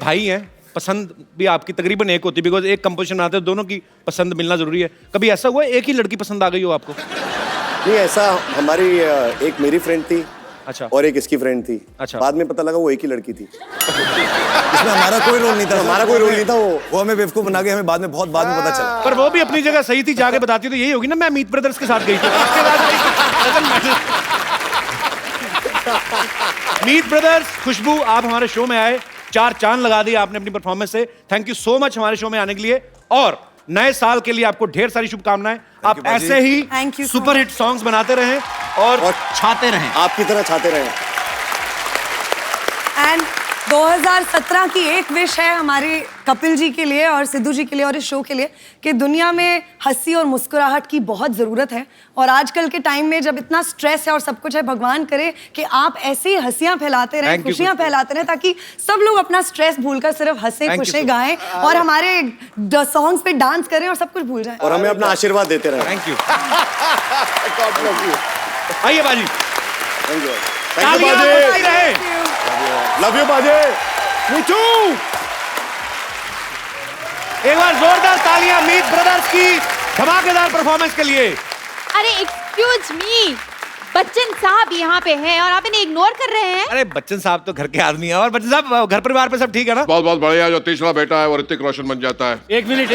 Speaker 4: भाई हैं, पसंद भी आपकी तकरीबन एक होती है, बिकॉज एक कंपोजिशन आते हैं, दोनों की पसंद मिलना जरूरी है। कभी ऐसा हुआ एक ही लड़की पसंद आ गई हो आपको?
Speaker 12: नहीं, ऐसा हमारी एक मेरी फ्रेंड थी,
Speaker 4: अच्छा,
Speaker 12: और एक इसकी फ्रेंड थी।
Speaker 4: अच्छा,
Speaker 12: बाद में पता लगा वो एक ही लड़की थी। इसमें हमारा कोई रोल नहीं था। हमारा कोई रोल नहीं था। वो हमें बेवकूफ बना के हमें बाद में पता चला।
Speaker 4: पर वो भी अपनी जगह सही थी, जाके बताती तो यही होगी ना, मैं मीत ब्रदर्स के साथ गई थी। मीत ब्रदर्स, खुशबू, आप हमारे शो में आए, 4 चांद लगा दिए आपने अपनी परफॉर्मेंस से। थैंक यू सो मच हमारे शो में आने के लिए, और नए साल के लिए आपको ढेर सारी शुभकामनाएं। आप ऐसे ही सुपर हिट सॉन्ग्स बनाते रहें और छाते रहें,
Speaker 12: आपकी तरह छाते रहें।
Speaker 14: एंड 2017 की एक विश है हमारे कपिल जी के लिए और सिद्धू जी के लिए और इस शो के लिए, कि दुनिया में हंसी और मुस्कुराहट की बहुत ज़रूरत है। और आजकल के टाइम में जब इतना स्ट्रेस है और सब कुछ है, भगवान करे कि आप ऐसे ही हंसियां फैलाते रहें, खुशियां फैलाते रहें, ताकि सब लोग अपना स्ट्रेस भूलकर सिर्फ हंसे खुशे गाएं और हमारे सॉन्ग्स पे डांस करें और सब कुछ भूल जाएं।
Speaker 12: और हमें अपना आशीर्वाद देते रहें।
Speaker 4: Thank you. आइए बाजी।
Speaker 12: Thank you.
Speaker 13: लव यू बाजे। नीचू,
Speaker 4: एक बार जोरदार तालियां मीत ब्रदर्स की धमाकेदार परफॉर्मेंस के लिए।
Speaker 7: अरे एक्सक्यूज मी, बच्चन साहब यहाँ पे हैं और आप इन्हें इग्नोर कर रहे हैं।
Speaker 4: अरे बच्चन साहब तो घर के आदमी हैं। और बच्चन साहब, घर परिवार पे सब ठीक है ना?
Speaker 1: बहुत बहुत बढ़िया। जो तीसरा बेटा है वो ऋतिक रोशन बन जाता है।
Speaker 8: एक मिनट,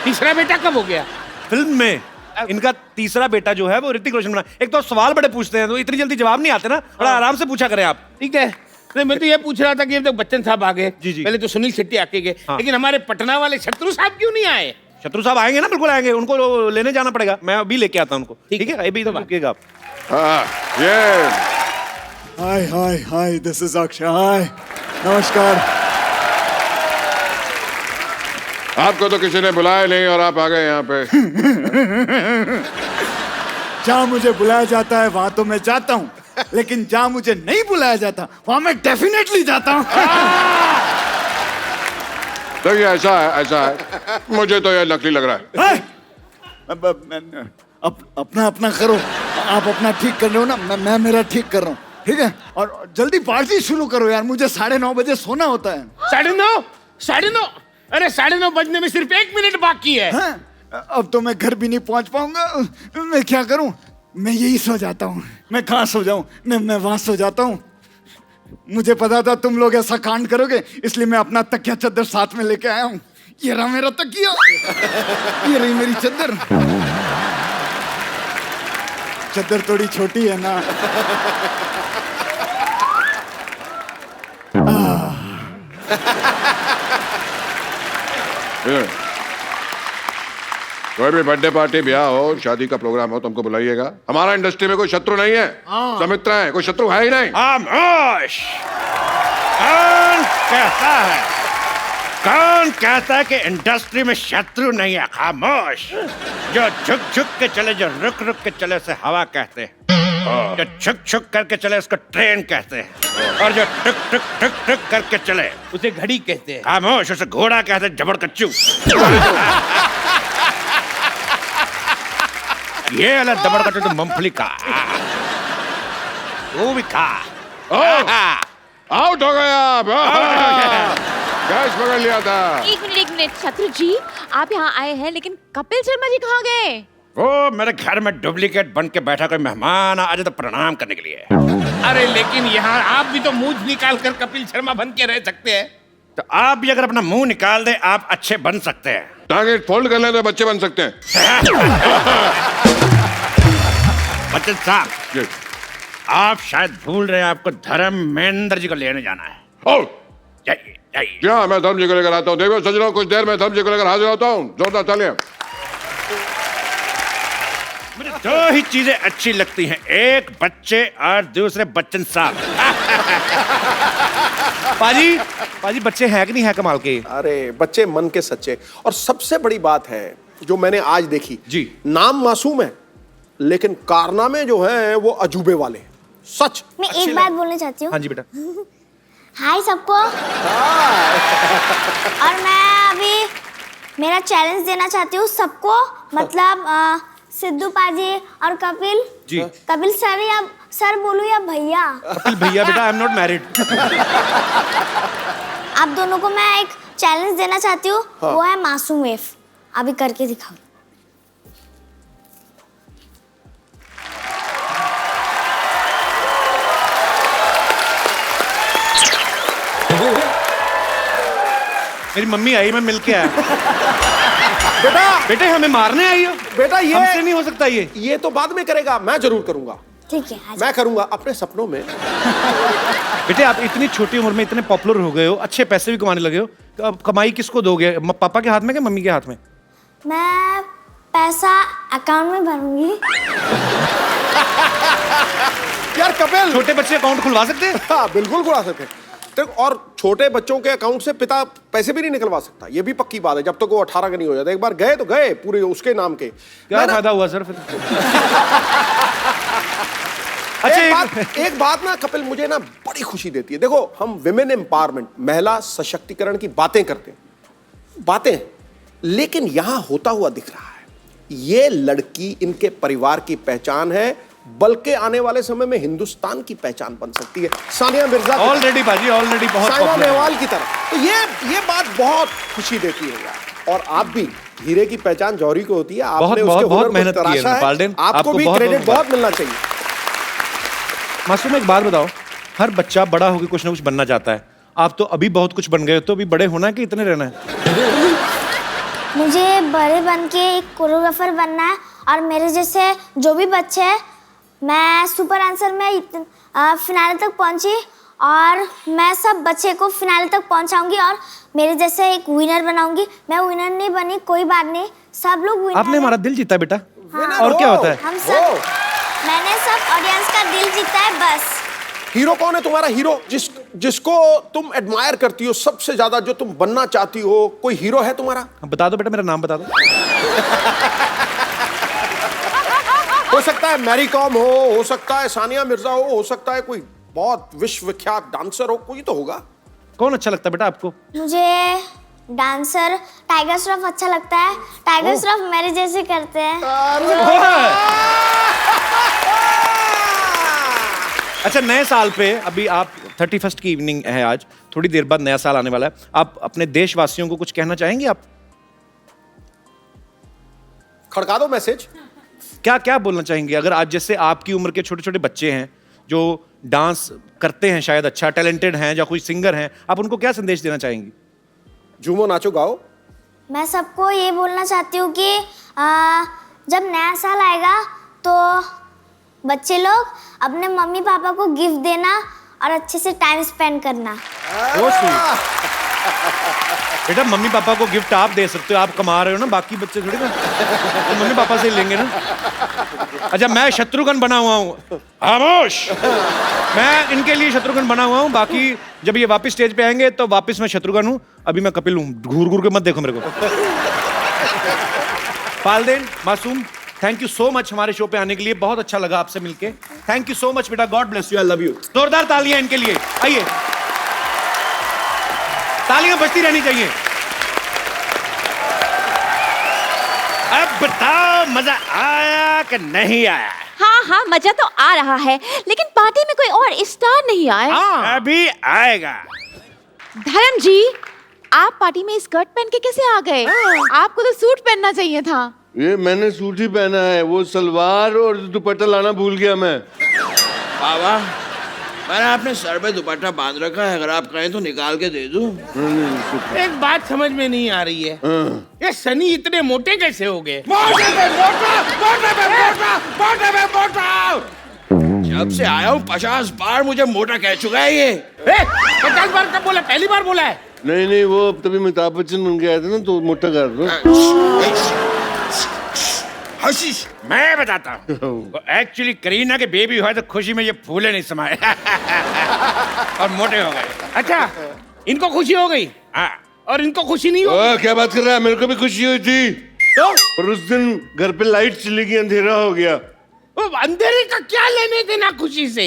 Speaker 8: तीसरा बेटा कब हो गया?
Speaker 4: फिल्म में इनका तीसरा बेटा जो है वो ऋतिक रोशन बना। एक तो सवाल बड़े पूछते हैं, तो इतनी जल्दी जवाब नहीं आते ना, बड़ा आराम से पूछा करें आप।
Speaker 8: ठीक है। नहीं, मैं तो ये पूछ रहा था कि अब तक बच्चन साहब आ गए,
Speaker 4: जी।
Speaker 8: पहले तो सुनील शेट्टी आके गए, लेकिन हमारे पटना वाले शत्रु साहब क्यों नहीं आए?
Speaker 4: शत्रु साहब आएंगे ना, बिल्कुल आएंगे, उनको लेने जाना पड़ेगा, मैं अभी लेके आता हूं उनको। ठीक है, अभी तो रुकिएगा आप।
Speaker 10: हाय हाय हाय, दिस इज अक्षय। हाय, नमस्कार।
Speaker 1: आपको तो किसी ने बुलाया नहीं और आप आ गए यहाँ पे।
Speaker 10: जहाँ मुझे बुलाया जाता है वहां तो मैं जाता हूँ, लेकिन जहाँ मुझे नहीं बुलाया जाता वहां मैं डेफिनेटली जाता हूँ।
Speaker 1: देखिए ऐसा है, मुझे तो ये नकली लग रहा है।
Speaker 10: अपना अपना करो, आप अपना ठीक कर रहे हो ना, मैं मेरा ठीक कर रहा हूँ, ठीक है? और जल्दी पार्टी शुरू करो यार, मुझे 9:30 बजे सोना होता है।
Speaker 8: 9:30? अरे 9:30 बजने में सिर्फ 1 मिनट बाकी है।
Speaker 10: अब तो मैं घर भी नहीं पहुंच पाऊंगा, मैं क्या करूं? मैं यही सो जाता हूँ। मैं कहाँ सो जाऊं? मैं वहां सो जाता हूँ। मुझे पता था तुम लोग ऐसा कांड करोगे, इसलिए मैं अपना तकिया चद्दर साथ में लेके आया हूँ। ये रहा मेरा तकिया, ये रही मेरी चद्दर। चद्दर थोड़ी छोटी है ना।
Speaker 1: कोई भी बर्थडे पार्टी, ब्याह हो, शादी का प्रोग्राम हो, तुमको बुलाइएगा। हमारा इंडस्ट्री में कोई शत्रु नहीं है, सब मित्र हैं, कोई शत्रु है ही नहीं।
Speaker 4: खामोश। कौन कहता है कौन कहता है कि इंडस्ट्री में शत्रु नहीं है? खामोश। जो झुक झुक के चले, जो रुक रुक के चले उसे हवा कहते हैं। जो छुक छुक करके चले उसको ट्रेन कहते हैं, और जो टुक टुक टुक टुक करके चले
Speaker 8: उसे घड़ी कहते हैं।
Speaker 4: खामोश, उसे घोड़ा कहते हैं, जबड़ कच्चू। ये वाला दबड़ कच्चू तो मूंगफली का, वो भी खा।
Speaker 1: आउट हो गया। कैच पकड़ लिया था।
Speaker 7: एक मिनट शत्रु जी, आप यहाँ आए हैं लेकिन कपिल शर्मा जी कहाँ गए?
Speaker 4: वो मेरे घर में डुप्लीकेट बन के बैठा कोई मेहमान आज तो प्रणाम करने के लिए।
Speaker 8: अरे लेकिन यहाँ आप भी तो मुंह निकाल कर कपिल शर्मा बन के रह सकते हैं।
Speaker 4: तो आप भी अगर अपना मुंह निकाल दे आप अच्छे बन सकते हैं।
Speaker 1: टारगेट फोल्ड कर ले तो बच्चे बन सकते हैं।
Speaker 4: बच्चन साहब, आप शायद भूल रहे हैं आपको धर्मेंद्र जी को लेने जाना है। जाइए जाइए।
Speaker 1: क्या मैं धर्म जी को लेकर आता हूँ। देखो सजनों, कुछ देर में धर्म जी को लेकर हाजिर होता हूँ। जोरदार तालियां।
Speaker 4: मुझे दो ही चीजें अच्छी लगती हैं, एक बच्चे और दूसरे बच्चन साहब। पाजी बच्चे हैं कि नहीं है कमाल के?
Speaker 13: अरे बच्चे मन के सच्चे। और सबसे बड़ी बात है जो मैंने आज देखी
Speaker 4: जी,
Speaker 13: नाम मासूम है लेकिन कारनामे जो हैं वो अजूबे वाले। सच।
Speaker 15: मैं एक बात बोलना चाहती हूँ।
Speaker 4: हाँ जी बेटा।
Speaker 15: हाय सबको। और मैं अभी मेरा चैलेंज देना चाहती हूँ सबको, मतलब सिद्धू पाजी और कपिल
Speaker 4: जी।
Speaker 15: कपिल सर या सर बोलूं या भैया?
Speaker 4: कपिल भैया बेटा, आई एम नॉट मैरिड।
Speaker 15: आप दोनों को मैं एक चैलेंज देना चाहती हूँ।
Speaker 13: हाँ।
Speaker 15: वो है मासूम वेव। अभी करके दिखाओ।
Speaker 4: मेरी मम्मी आई, मैं मिल के आया।
Speaker 13: बेटा
Speaker 4: बेटे हमें मारने आई हो?
Speaker 13: बेटा ये
Speaker 4: हमसे नहीं हो सकता ये
Speaker 13: तो बाद में करेगा, मैं जरूर करूंगा।
Speaker 15: ठीक है,
Speaker 13: मैं करूंगा अपने सपनों में।
Speaker 4: बेटे आप इतनी छोटी उम्र में इतने पॉपुलर हो गए हो, अच्छे पैसे भी कमाने लगे हो, तो अब कमाई किसको दोगे? पापा के हाथ में कि मम्मी के हाथ में?
Speaker 15: मैं पैसा अकाउंट में भरूंगी।
Speaker 13: यार कपिल,
Speaker 4: छोटे बच्चे अकाउंट खुलवा सकते हैं?
Speaker 13: हाँ बिल्कुल खुलवा सकते हैं। और छोटे बच्चों के अकाउंट से पिता पैसे भी नहीं निकलवा सकता, ये भी पक्की बात है, जब तक वो 18 का नहीं हो जाता। एक बार गए तो गए पूरे उसके नाम के।
Speaker 4: क्या फायदा हुआ सर फिर?
Speaker 13: अच्छा एक बात ना कपिल मुझे ना बड़ी खुशी देती है। देखो हम विमेन एम्पावरमेंट, महिला सशक्तिकरण की बातें करते हैं, बातें, लेकिन यहां होता हुआ दिख रहा है। ये लड़की इनके परिवार की पहचान है, बल्कि आने वाले समय में हिंदुस्तान की पहचान बन सकती है। सानिया मिर्जा
Speaker 4: ऑलरेडी बाजी, ऑलरेडी बहुत
Speaker 13: साइमा
Speaker 4: popular है।
Speaker 13: नेहवाल की तरह। तो ये बात बहुत खुशी देती है यार। और आप भी, हीरे की पहचान जौहरी को होती है, आपने उसके हुनर को
Speaker 4: मेहनत की है
Speaker 13: तराशा
Speaker 4: नेपालडेन,
Speaker 13: आपको भी क्रेडिट बहुत मिलना चाहिए।
Speaker 4: मासूम एक बात बताओ, हर बच्चा बड़ा होकर कुछ ना कुछ बनना चाहता है, आप तो अभी बहुत कुछ बन गए हो, तो अभी बड़े होना है कि इतने रहना है?
Speaker 15: मुझे बड़े बन के एक कोरियोग्राफर बनना है, और मेरे जैसे जो भी बच्चे हैं, मैं सुपर आंसर में फिनाले तक पहुंची और मैं सब बच्चे को फिनाले तक पहुंचाऊंगी और मेरे जैसे एक विनर बनाऊंगी। मैं विनर नहीं बनी, कोई बात नहीं, सब लोग विनर।
Speaker 4: आपने हमारा दिल जीता बेटा।
Speaker 15: हाँ।
Speaker 4: और क्या होता है?
Speaker 15: हम सब, मैंने सब ऑडियंस का दिल जीता है बस।
Speaker 13: हीरो कौन है तुम्हारा? हीरो जिसको तुम एडमायर करती हो सबसे ज्यादा, जो तुम बनना चाहती हो, कोई हीरो है तुम्हारा?
Speaker 4: बता दो बेटा, मेरा नाम बता दो।
Speaker 13: हो सकता है मैरी कॉम हो सकता है सानिया मिर्जा हो सकता है कोई बहुत विश्वविख्यात डांसर हो, कोई तो होगा।
Speaker 4: कौन अच्छा लगता है बेटा आपको?
Speaker 15: मुझे डांसर टाइगर श्रॉफ अच्छा लगता है। टाइगर श्रॉफ मेरे जैसे करते हैं।
Speaker 4: अच्छा, नए साल पे अभी आप 31st की इवनिंग है आज, थोड़ी देर बाद नया साल आने वाला है, आप अपने देशवासियों को कुछ कहना चाहेंगे? आप
Speaker 13: खड़का दो मैसेज।
Speaker 4: क्या क्या बोलना चाहेंगे? अगर आज जैसे आपकी उम्र के छोटे छोटे बच्चे हैं जो डांस करते हैं, शायद अच्छा टैलेंटेड हैं, या कोई सिंगर हैं, आप उनको क्या संदेश देना चाहेंगी?
Speaker 13: झूमो नाचो गाओ।
Speaker 15: मैं सबको ये बोलना चाहती हूँ कि जब नया साल आएगा तो बच्चे लोग अपने मम्मी पापा को गिफ्ट देना और अच्छे से टाइम स्पेंड करना।
Speaker 4: बेटा मम्मी पापा को गिफ्ट आप दे सकते हो, आप कमा रहे हो ना, बाकी बच्चे थोड़ी ना तो मम्मी पापा से लेंगे ना। अच्छा, मैं शत्रुघ्न बना हुआ हूँ, खामोश, मैं इनके लिए शत्रुघ्न बना हुआ हूँ, बाकी जब ये वापस स्टेज पे आएंगे तो वापस मैं शत्रुघ्न हूँ, अभी मैं कपिल हूँ। घूर घूर के मत देखो मेरे को। पालदेन, मासूम, थैंक यू सो मच हमारे शो पे आने के लिए, बहुत अच्छा लगा आपसे मिलके। थैंक यू सो मच बेटा, God bless you, I love you. जोरदार तालियां इनके लिए, आइए, तालियां बजती रहनी चाहिए। अब बताओ मजा आया कि नहीं आया?
Speaker 7: हाँ हाँ, मजा तो आ रहा है, लेकिन पार्टी में कोई और स्टार नहीं आया।
Speaker 4: अभी आएगा।
Speaker 7: धर्म जी, आप पार्टी में स्कर्ट पहन के कैसे आ गए? आपको तो सूट पहनना चाहिए था।
Speaker 1: ये मैंने सूट ही पहना है, वो सलवार और दुपट्टा लाना भूल गया मैं।
Speaker 11: बाबा, मैंने अपने सर पे दुपट्टा बांध रखा है, अगर आप कहें तो निकाल के दे दूं।
Speaker 8: एक बात समझ में नहीं आ रही है, ये सनी इतने मोटे कैसे हो गए?
Speaker 11: जब से आया हूँ 50 बार मुझे मोटा कह चुका है ये।
Speaker 8: 50 बार कब बोला? पहली बार बोला है।
Speaker 1: नहीं, वो तभी अमिताभ बच्चन बन के आए थे ना, तो मोटा कर दो।
Speaker 4: हशीश, मैं बताता हूँ, एक्चुअली करीना के बेबी हुआ तो खुशी में ये फूले नहीं समाये और मोटे हो गए।
Speaker 8: अच्छा, इनको खुशी हो गई?
Speaker 4: हाँ।
Speaker 8: और इनको खुशी नहीं हुई?
Speaker 1: क्या बात कर रहा है? मेरे को भी खुशी हुई थी,
Speaker 8: तो
Speaker 1: पर उस दिन घर पे लाइट चली गई, अंधेरा हो गया।
Speaker 8: अंधेरे का क्या लेने देना खुशी से?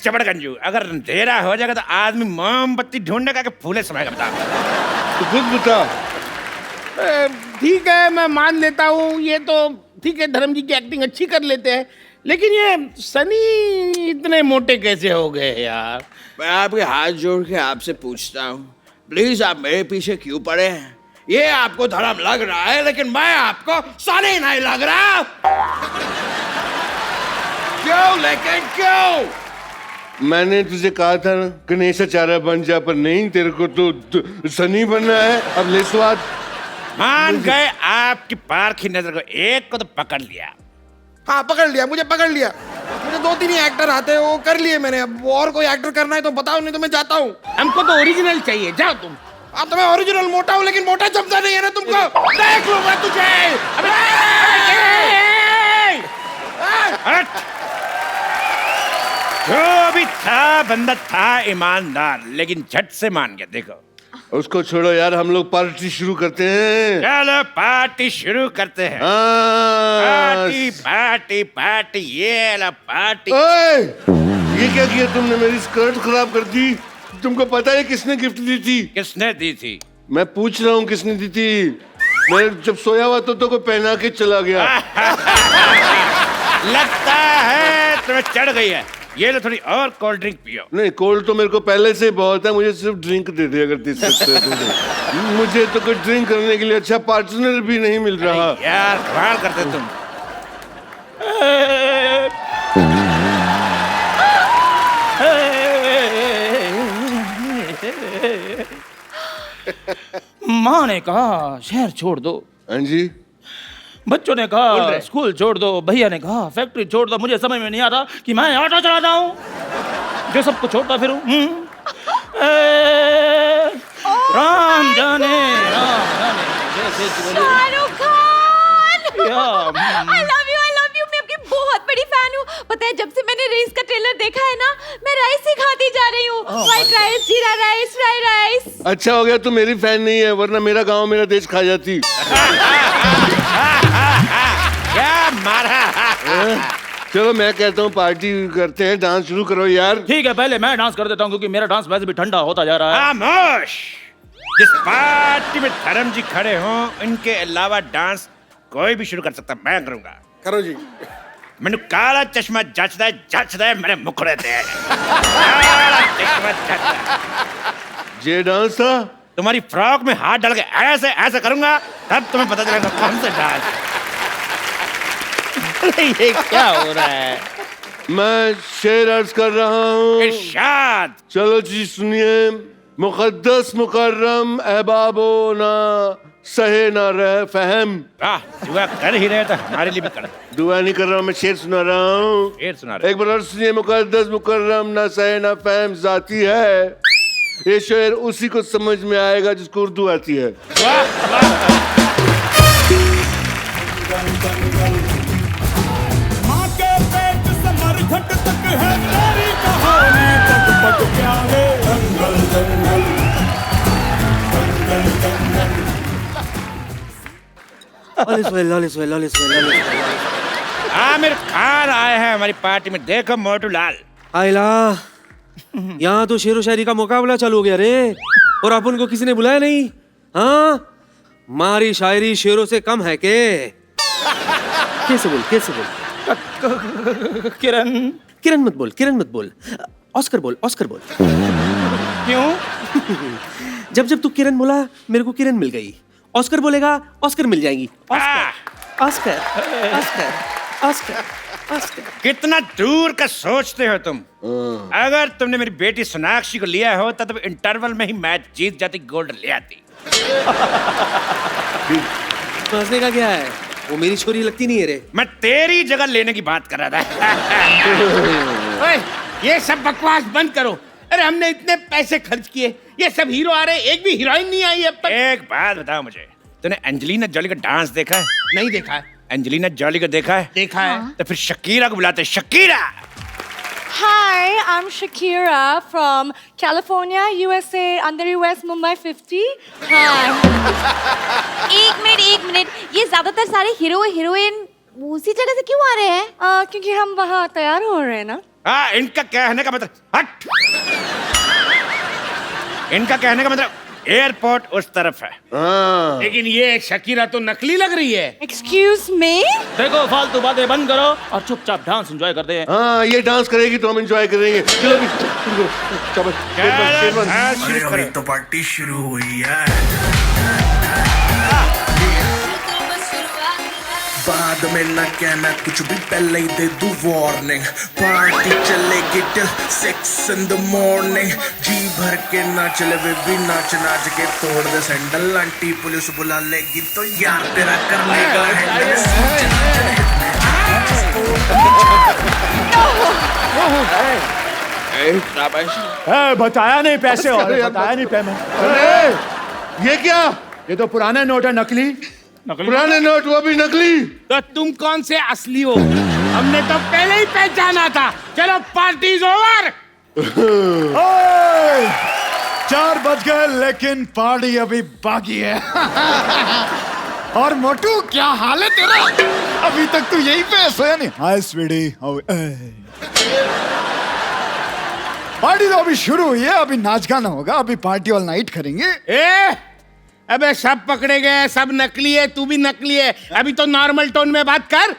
Speaker 4: चबड़गंजू, अगर अंधेरा हो जाएगा तो आदमी मोमबत्ती ढूंढने का फूले समाएगा। बता,
Speaker 1: तो खुद बता।
Speaker 8: ठीक है, मैं मान लेता हूँ, ये तो ठीक है, धर्म जी की एक्टिंग अच्छी कर लेते हैं, लेकिन ये सनी इतने मोटे कैसे हो गए यार?
Speaker 11: मैं आपके हाथ जोड़ के आपसे पूछता हूँ, प्लीज आप मेरे पीछे क्यों पड़े हैं? ये आपको धर्म लग रहा है, लेकिन मैं आपको सनी नहीं लग रहा। क्यों? लेकिन क्यों?
Speaker 1: मैंने तुझे कहा था ना गणेशाचार्य बन जा, पर नहीं, तेरे को तो सनी बनना है। अब ले स्वाद।
Speaker 4: मान गए आपकी पारखी नजर को, एक को तो पकड़ लिया।
Speaker 11: हाँ, पकड़ लिया, मुझे पकड़ लिया। मुझे 2-3 ही एक्टर आते हैं, वो कर लिए मैंने। अब और कोई एक्टर करना है तो बताओ, नहीं तो मैं जाता हूँ।
Speaker 8: हमको तो ओरिजिनल चाहिए, जाओ तुम।
Speaker 11: अब तो मैं ओरिजिनल मोटा हूँ, लेकिन मोटा जमता नहीं है ना तुमको। देख लो मैं तुझे।
Speaker 4: जो भी था बंदा था ईमानदार, लेकिन झट से मान गया। देखो,
Speaker 1: उसको छोड़ो यार, हम लोग पार्टी शुरू करते हैं।
Speaker 4: चलो पार्टी शुरू करते हैं। पार्टी पार्टी पार्टी, ये ला पार्टी।
Speaker 1: ओए, ये क्या किया तुमने? मेरी स्कर्ट खराब कर दी। तुमको पता है किसने गिफ्ट दी थी?
Speaker 4: किसने दी थी?
Speaker 1: मैं पूछ रहा हूँ किसने दी थी। मैं जब सोया हुआ तो कोई पहना के चला गया।
Speaker 4: लगता है तुम्हें चढ़ गई है। ये लो, थोड़ी और कोल्ड ड्रिंक पियो।
Speaker 1: नहीं, कोल्ड तो मेरे को पहले से बहुत है, मुझे सिर्फ ड्रिंक दे दे अगर दे सकते हो तो। मुझे तो कुछ ड्रिंक करने के लिए अच्छा पार्टनर भी नहीं मिल रहा।
Speaker 4: यार कमाल करते तुम।
Speaker 3: माँ ने कहा शहर छोड़ दो।
Speaker 1: हाँ जी।
Speaker 3: बच्चों ने कहा स्कूल छोड़ दो। भैया ने कहा फैक्ट्री छोड़ दो। मुझे समझ में नहीं आता कि मैं ऑटो चलाता हूँ जो सबको छोड़ता फिरूं। राम जाने
Speaker 7: Shahrukh Khan, I love you, मैं आपकी बहुत बड़ी फैन हूँ। पता है जब से मैंने रेस का ट्रेलर देखा है ना, मैं राइस ही खाती जा रही हूँ। व्हाइट राइस, जीरा राइस, फ्राइड राइस।
Speaker 1: अच्छा हो गया तू मेरी फैन नहीं है, वरना मेरा गांव मेरा देश खा जाती।
Speaker 4: क्या मारा।
Speaker 1: चलो मैं कहता हूँ पार्टी करते हैं, डांस शुरू करो यार।
Speaker 3: ठीक है, पहले मैं डांस कर देता हूँ क्योंकि मेरा डांस वैसे भी ठंडा होता जा रहा है।
Speaker 4: खामोश। जिस पार्टी में धर्म जी खड़े हों, इनके अलावा डांस कोई भी शुरू कर सकता। मैं करूंगा।
Speaker 11: करो जी।
Speaker 4: मैंने काला चश्मा जचदा है मेरे मुखड़े ते। काला चश्मा जचदा।
Speaker 1: ये डांस था?
Speaker 4: तुम्हारी फ्रॉक में हाथ डाल के ऐसे ऐसे करूंगा, तब तुम्हें पता चलेगा कौन सा डांस।
Speaker 8: ये क्या हो रहा है?
Speaker 1: मैं शेर अर्ज कर रहा हूँ।
Speaker 4: इरशाद।
Speaker 1: चलो जी सुनिए। मुकद्दस मुकर्रम अहबाबो ना सहे ना रह फहम।
Speaker 4: दुआ कर ही रहे तो हमारे लिए भी कर।
Speaker 1: दुआ नहीं कर रहा हूँ, मैं शेर सुना रहा हूँ।
Speaker 4: शेर सुना रहे।
Speaker 1: एक बार और सुनिए। मुकद्दस मुकर्रम ना सहे ना फहम जाती है। ये शेर उसी को समझ में आएगा जिसको उर्दू आती है।
Speaker 9: माँ के पेट से मरघट तक है तेरी कहानी। पग पग प्यारे
Speaker 8: आमिर खान आए हैं हमारी पार्टी में, देखो मोटू लाल।
Speaker 6: आइला, यहाँ तो शेरो शायरी का मुकाबला चालू हो गया रे, और अपन को किसी ने बुलाया नहीं। हाँ, मारी शायरी शेरों से कम है के? कैसे बोल, कैसे बोल?
Speaker 3: किरण,
Speaker 6: किरण मत बोल, किरण मत बोल, ऑस्कर बोल, ऑस्कर बोल।
Speaker 3: क्यों?
Speaker 6: जब जब तू किरण बोला मेरे को किरण मिल गई, ऑस्कर बोलेगा ऑस्कर मिल जाएंगी। Oscar, Oscar, Oscar, Oscar, Oscar.
Speaker 8: कितना दूर का सोचते हो तुम। अगर तुमने मेरी बेटी सोनाक्षी को लिया होता तो इंटरवल में ही मैच जीत जाती, गोल्ड ले आती।
Speaker 6: हंसने का क्या है? वो मेरी छोरी लगती नहीं है रे।
Speaker 8: मैं तेरी जगह लेने की बात कर रहा था। ओए, ये सब बकवास बंद करो। अरे हमने इतने पैसे खर्च किए, ये सब हीरो आ रहे, एक भी हीरोइन नहीं आई अब तक। एक बात बताओ मुझे, तूने एंजेलिना जॉली का डांस देखा है?
Speaker 1: नहीं देखा है।
Speaker 8: एंजेलिना जॉली को देखा है?
Speaker 1: देखा है।
Speaker 8: तो फिर शकीरा को बुलाते, Shakira.
Speaker 5: Hi, I'm Shakira from California, USA, under US Mumbai 50. Hi.
Speaker 7: एक मिनट, ये ज्यादातर सारे हीरो हीरोइन उसी जगह से क्यों आ रहे हैं?
Speaker 5: क्योंकि हम वहाँ तैयार हो रहे हैं ना।
Speaker 8: हाँ, इनका कहने का मतलब, हट। इनका कहने का मतलब एयरपोर्ट उस तरफ है।
Speaker 1: लेकिन ये शकीरा तो नकली लग रही है।
Speaker 5: Excuse me?
Speaker 3: देखो, फालतू बातें बंद करो और चुपचाप डांस एंजॉय करते हैं।
Speaker 11: हाँ, ये डांस करेगी तो हम एंजॉय करेंगे। चलो अभी, चलो,
Speaker 9: अभी तो पार्टी शुरू हुई है। बाद में न कहना कुछ भी, पहले ही दे दूं वार्निंग। पार्टी चलेगी till 6 in the morning। जी भर के नाच ले बेबी, नाच नाच के तोड़ दे सैंडल। आंटी पुलिस बुला लेगी तो यार तेरा कर लेगा हैंडल।
Speaker 4: बताया नहीं पैसे, और बताया नहीं पेमेंट।
Speaker 11: अरे ये क्या?
Speaker 4: ये तो पुराने नोट है, नकली।
Speaker 11: पुराने नोट, वो भी नकली।
Speaker 1: तो तुम कौन से असली हो? हमने तो पहले ही पहचाना था। चलो, पार्टी इज ओवर।
Speaker 10: 4 बज गए लेकिन पार्टी अभी बाकी है। और मोटू, क्या हाल है तेरा? अभी तक तू यहीं पे सोया नहीं? हाय स्वीटी, पार्टी तो अभी शुरू हुई है, अभी नाच गाना होगा, अभी पार्टी ऑल नाइट करेंगे।
Speaker 1: अबे सब पकड़े गए, सब नकली है, तू भी नकली है। अभी तो नॉर्मल टोन में बात कर।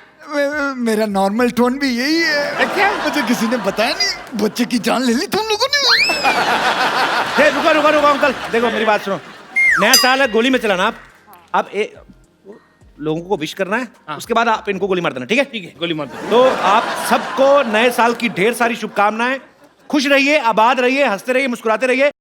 Speaker 10: मेरा नॉर्मल टोन भी यही है।
Speaker 1: क्या?
Speaker 10: मुझे किसी ने बताया नहीं, बच्चे की जान ले ली तुम लोगों ने।
Speaker 4: रुको रुको रुको अंकल, देखो मेरी बात सुनो। नया साल है, गोली में चलाना आप लोगों को विश करना है। उसके बाद आप इनको गोली मार देना, ठीक है?
Speaker 1: ठीक है, गोली मार दो।
Speaker 4: तो आप सबको नए साल की ढेर सारी शुभकामनाएं। खुश रहिए, आबाद रहिए, हंसते रहिए, मुस्कुराते रहिए।